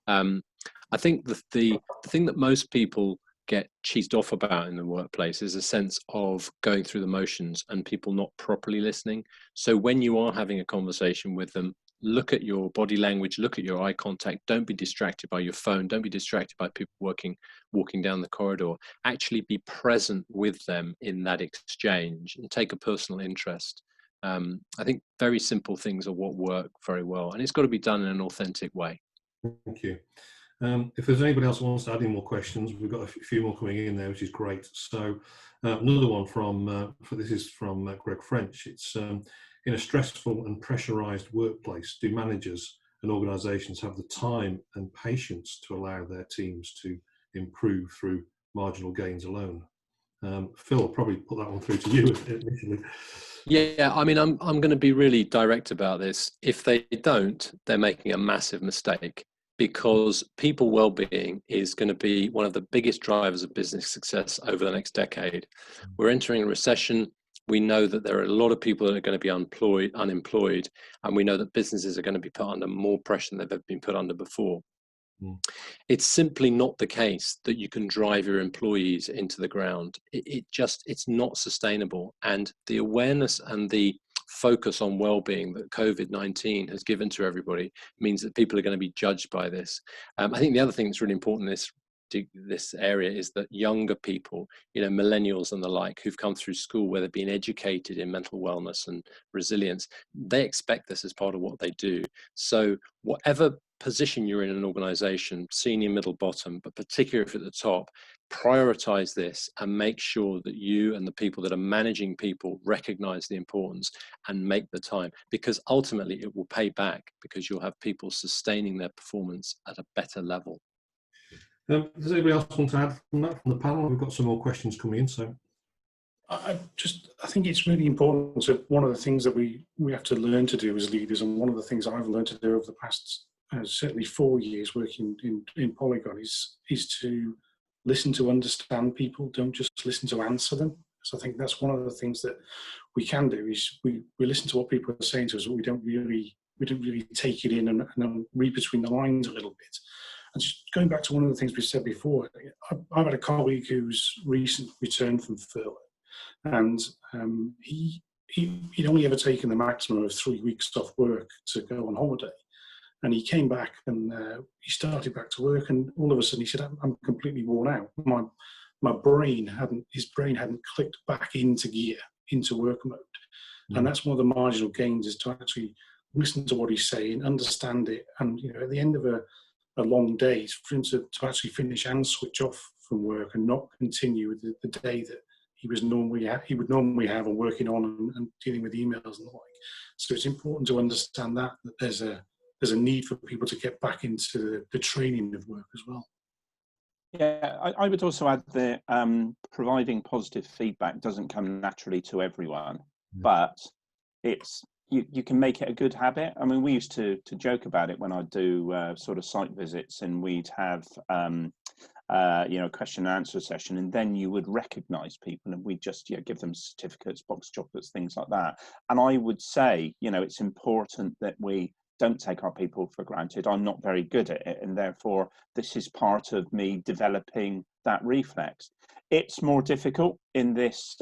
I think the thing that most people get cheesed off about in the workplace is a sense of going through the motions and people not properly listening. So when you are having a conversation with them, look at your body language, look at your eye contact. Don't be distracted by your phone. Don't be distracted by people walking down the corridor. Actually be present with them in that exchange and take a personal interest. I think very simple things are what work very well, and it's got to be done in an authentic way. Thank you. If there's anybody else who wants to add any more questions, we've got a few more coming in there, which is great. So another one this is from Greg French. It's in a stressful and pressurized workplace, do managers and organizations have the time and patience to allow their teams to improve through marginal gains alone? Phil, I'll probably put that one through to you initially. Yeah, I mean, I'm going to be really direct about this. If they don't, they're making a massive mistake, because people well-being is going to be one of the biggest drivers of business success over the next decade. We're entering a recession. We know that there are a lot of people that are going to be unemployed, and we know that businesses are going to be put under more pressure than they've ever been put under before. It's simply not the case that you can drive your employees into the ground. It's not sustainable. And the awareness and the focus on well-being that COVID-19 has given to everybody means that people are going to be judged by this. I think the other thing that's really important in this this area is that younger people, millennials and the like, who've come through school where they've been educated in mental wellness and resilience, they expect this as part of what they do. So whatever position you're in an organization, senior, middle, bottom, but particularly if at the top, prioritize this and make sure that you and the people that are managing people recognize the importance and make the time, because ultimately it will pay back, because you'll have people sustaining their performance at a better level. Does anybody else want to add from that, from the panel? We've got some more questions coming in. So I think it's really important. So one of the things that we have to learn to do as leaders, and one of the things I've learned to do over the past certainly 4 years working in Polygon, is to listen to understand people. Don't just listen to answer them. So I think that's one of the things that we can do, is we listen to what people are saying to us, but we don't really take it in and read between the lines a little bit. And just going back to one of the things we said before, I've had a colleague who's recently returned from furlough, and he'd only ever taken the maximum of 3 weeks off work to go on holiday. And he came back and he started back to work, and all of a sudden he said, I'm completely worn out. His brain hadn't clicked back into gear, into work mode. And that's one of the marginal gains, is to actually listen to what he's saying, understand it, and at the end of a long day, for him to actually finish and switch off from work and not continue with the day that he would normally have and working on and dealing with emails and the like. So it's important to understand that there's a need for people to get back into the training of work as well. Yeah, I would also add that providing positive feedback doesn't come naturally to everyone, but you can make it a good habit. I mean, we used to joke about it when I do sort of site visits, and we'd have a question and answer session, and then you would recognize people, and we'd just give them certificates, box chocolates, things like that. And I would say, it's important that we don't take our people for granted. I'm not very good at it, and therefore this is part of me developing that reflex. It's more difficult in this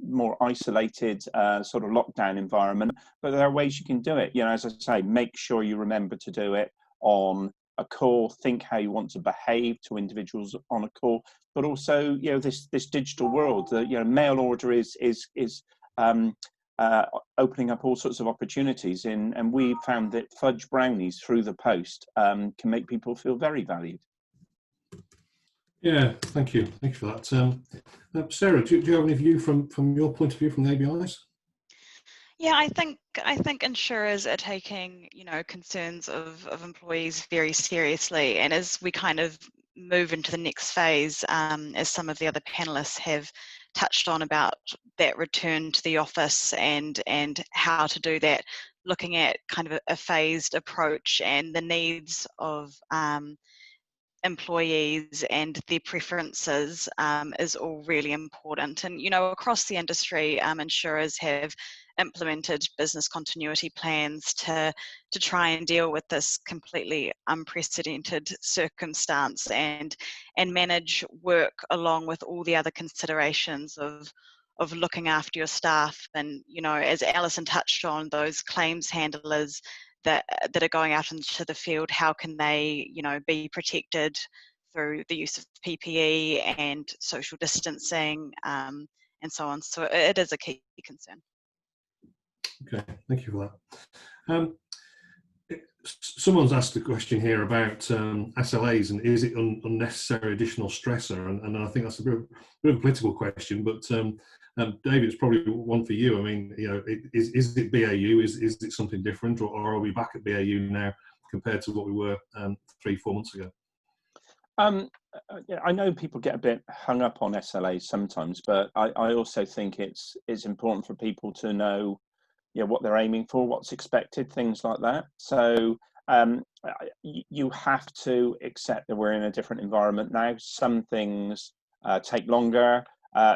more isolated sort of lockdown environment, but there are ways you can do it. As I say, make sure you remember to do it on a call. Think how you want to behave to individuals on a call, but also this digital world. The mail order is opening up all sorts of opportunities and we found that fudge brownies through the post can make people feel very valued. Yeah, thank you for that. Sarah, do you have any view from your point of view from the ABIs? Yeah, I think insurers are taking concerns of employees very seriously, and as we kind of move into the next phase, as some of the other panelists have touched on about that return to the office and how to do that, looking at kind of a phased approach and the needs of employees and their preferences is all really important. And across the industry, insurers have implemented business continuity plans to try and deal with this completely unprecedented circumstance and manage work along with all the other considerations of looking after your staff. And as Alison touched on, those claims handlers that are going out into the field, how can they be protected through the use of PPE and social distancing and so on. So it is a key concern. Okay, thank you for that. Someone's asked a question here about SLAs and is it unnecessary additional stressor, and I think that's a bit of a political question, but David, it's probably one for you. I mean, is it BAU? Is it something different, or are we back at BAU now compared to what we were 3-4 months ago? I know people get a bit hung up on SLAs sometimes, but I also think it's important for people to know what they're aiming for, what's expected, things like that. So you have to accept that we're in a different environment now. Some things take longer.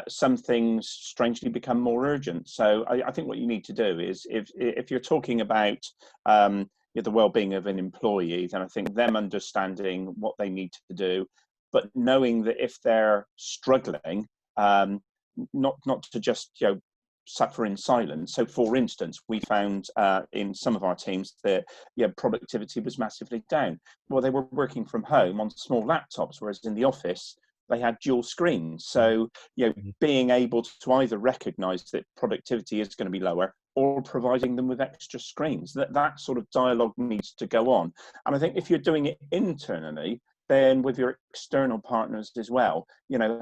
Some things strangely become more urgent. So I think what you need to do is, if you're talking about the well-being of an employee, then I think them understanding what they need to do, but knowing that if they're struggling, not to just suffer in silence. So, for instance, we found in some of our teams that productivity was massively down. Well, they were working from home on small laptops, whereas in the office they had dual screens. So, being able to either recognise that productivity is going to be lower, or providing them with extra screens, that sort of dialogue needs to go on. And I think if you're doing it internally, then with your external partners as well,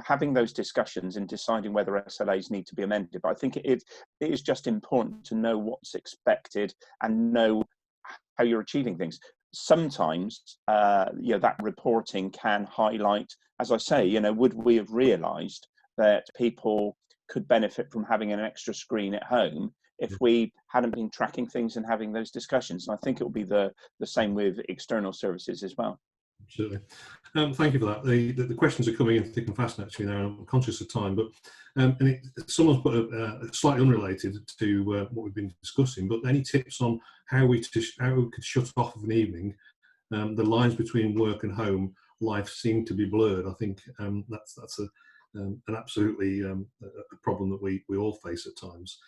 having those discussions and deciding whether SLAs need to be amended. But I think it is just important to know what's expected and know how you're achieving things. Sometimes, that reporting can highlight, as I say, would we have realised that people could benefit from having an extra screen at home if we hadn't been tracking things and having those discussions? And I think it will be the same with external services as well. Absolutely. Thank you for that. The questions are coming in thick and fast actually now. I'm conscious of time, but someone's put a slightly unrelated to what we've been discussing, but any tips on how we could shut off of an evening? The lines between work and home life seem to be blurred. I think that's an absolutely a problem that we all face at times.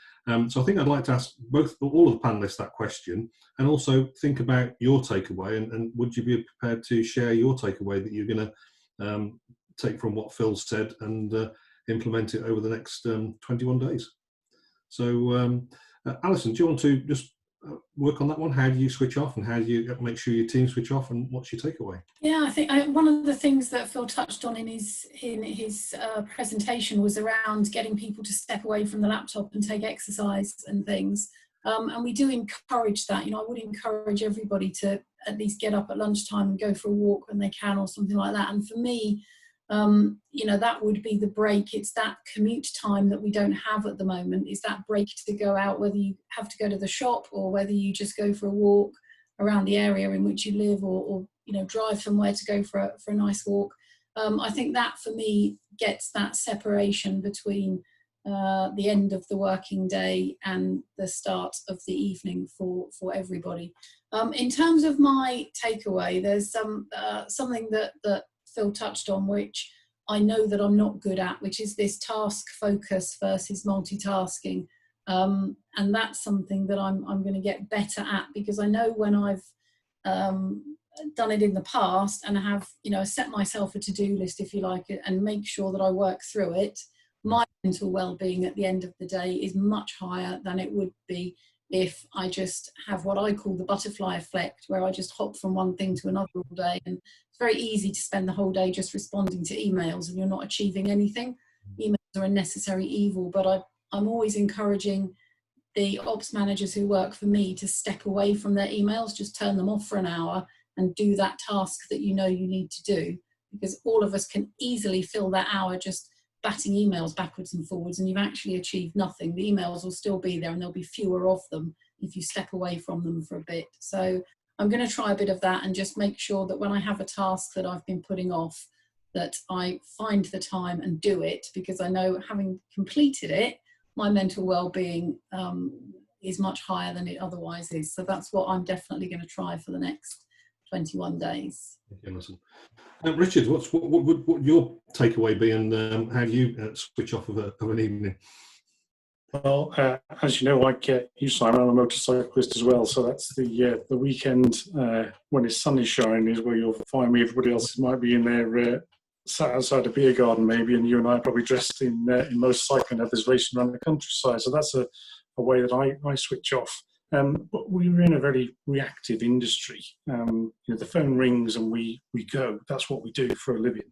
So I think I'd like to ask all of the panelists that question, and also think about your takeaway, and would you be prepared to share your takeaway that you're going to take from what Phil said and implement it over the next 21 days? So Alison, do you want to just work on that one? How do you switch off, and how do you make sure your team switch off, and what's your takeaway? Yeah, I think one of the things that Phil touched on in his presentation was around getting people to step away from the laptop and take exercise and things. And we do encourage that. I would encourage everybody to at least get up at lunchtime and go for a walk when they can, or something like that. And for me, that would be the break. It's that commute time that we don't have at the moment, is that break to go out, whether you have to go to the shop or whether you just go for a walk around the area in which you live, or drive somewhere to go for a nice walk. I think that for me gets that separation between the end of the working day and the start of the evening for everybody. In terms of my takeaway, there's something that Phil touched on, which I know that I'm not good at, which is this task focus versus multitasking. And that's something that I'm going to get better at, because I know when I've done it in the past and I have, set myself a to-do list, if you like, and make sure that I work through it, my mental well-being at the end of the day is much higher than it would be if I just have what I call the butterfly effect, where I just hop from one thing to another all day. And it's very easy to spend the whole day just responding to emails and you're not achieving anything. Emails are a necessary evil, but I'm always encouraging the ops managers who work for me to step away from their emails, just turn them off for an hour and do that task that you need to do, because all of us can easily fill that hour just batting emails backwards and forwards, and you've actually achieved nothing. The emails will still be there and there'll be fewer of them if you step away from them for a bit. So I'm going to try a bit of that and just make sure that when I have a task that I've been putting off, that I find the time and do it, because I know having completed it, my mental well-being is much higher than it otherwise is. So that's what I'm definitely going to try for the next 21 days. Thank you, Alison. Richard, what would your takeaway be, and how do you switch off of an evening? Well, as you know, like you, Simon, I'm a motorcyclist as well. So that's the weekend when the sun is shining is where you'll find me. Everybody else might be in there sat outside a beer garden maybe, and you and I are probably dressed in motorcycling, others racing around the countryside. So that's a way that I switch off. But we're in a very reactive industry. The phone rings and we go. That's what we do for a living.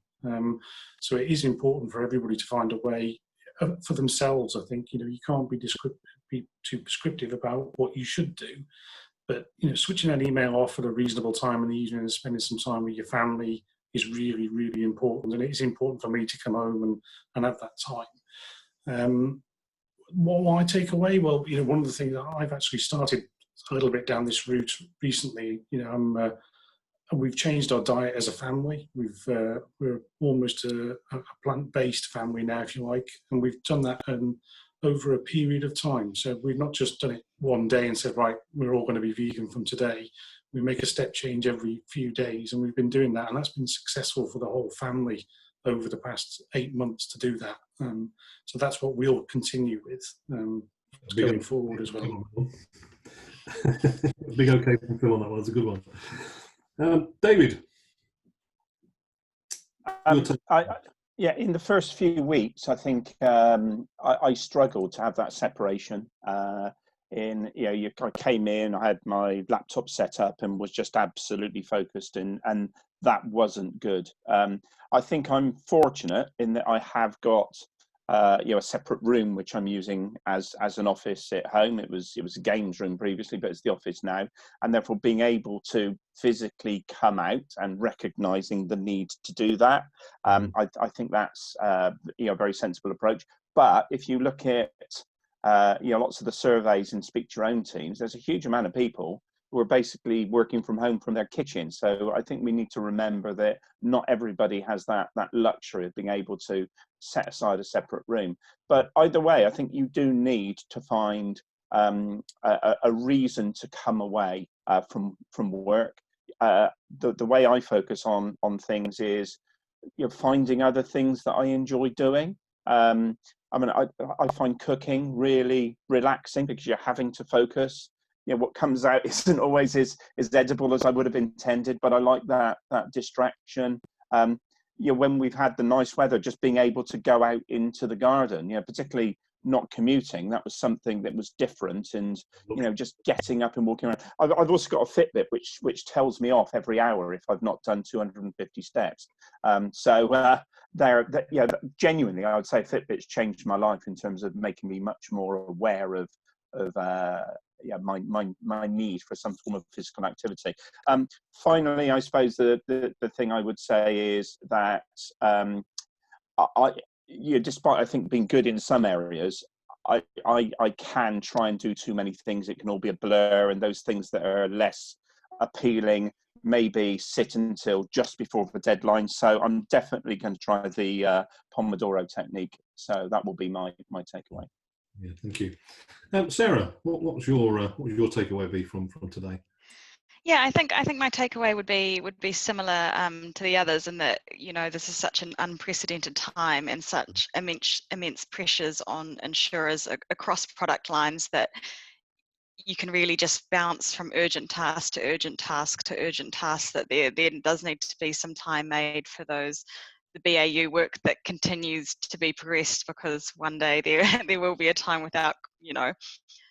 So it is important for everybody to find a way for themselves. I think you can't be too prescriptive about what you should do, but switching that email off at a reasonable time in the evening and spending some time with your family is really, really important. And it is important for me to come home and have that time. What I take away? Well, one of the things that I've actually started a little bit down this route recently. We've changed our diet as a family. We're almost a plant-based family now, if you like, and we've done that over a period of time. So we've not just done it one day and said, right, we're all going to be vegan from today. We make a step change every few days, and we've been doing that, and that's been successful for the whole family over the past 8 months to do that. So that's what we'll continue with going forward as well. Big okay from Phil on that one. That's a good one. David. Yeah, in the first few weeks, I think I struggled to have that separation. I came in, I had my laptop set up and was just absolutely focused, and that wasn't good. I think I'm fortunate in that I have got a separate room which I'm using as an office at home. It was a games room previously, but it's the office now, and therefore being able to physically come out and recognizing the need to do that, I think that's a very sensible approach. But if you look at lots of the surveys and speak to your own teams, there's a huge amount of people who are basically working from home from their kitchen. So I think we need to remember that not everybody has that luxury of being able to set aside a separate room. But either way, I think you do need to find a reason to come away from work. The way I focus on things is finding other things that I enjoy doing. I find cooking really relaxing because you're having to focus. What comes out isn't always as edible as I would have intended, but I like that distraction. When we've had the nice weather, just being able to go out into the garden, particularly not commuting, that was something that was different. And just getting up and walking around. I've also got a Fitbit which tells me off every hour if I've not done 250 steps. Genuinely, I would say Fitbit's changed my life in terms of making me much more aware of my need for some form of physical activity. Finally, I suppose the thing I would say is that despite I think being good in some areas, I can try and do too many things. It can all be a blur, and those things that are less appealing maybe sit until just before the deadline. So I'm definitely going to try the Pomodoro technique. So that will be my takeaway. Yeah, thank you. Sarah, what was your takeaway be from today? Yeah, I think my takeaway would be similar to the others, in that this is such an unprecedented time and such immense pressures on insurers across product lines that you can really just bounce from urgent task to urgent task to urgent task. That there does need to be some time made for the BAU work that continues to be progressed, because one day there will be a time without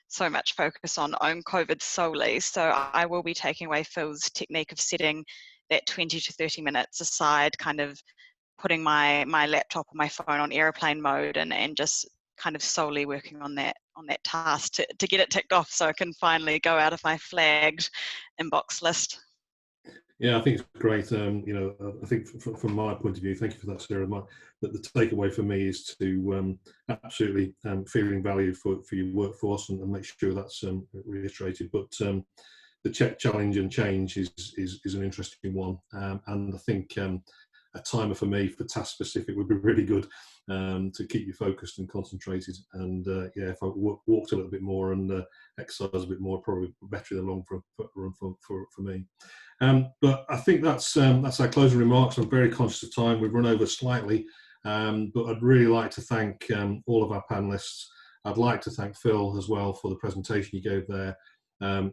so much focus on COVID solely. So I will be taking away Phil's technique of setting that 20 to 30 minutes aside, kind of putting my laptop or my phone on airplane mode and just kind of solely working on that task to get it ticked off, so I can finally go out of my flagged inbox list. Yeah, I think it's great. I think from my point of view, thank you for that, Sarah. The takeaway for me is to absolutely feeling value for your workforce and make sure that's reiterated. But the challenge and change is an interesting one, and I think a timer for me for task specific would be really good to keep you focused and concentrated. And if I walked a little bit more and exercised a bit more, probably better in the long run for me. But I think that's our closing remarks. I'm very conscious of time. We've run over slightly, but I'd really like to thank all of our panelists. I'd like to thank Phil as well for the presentation you gave there.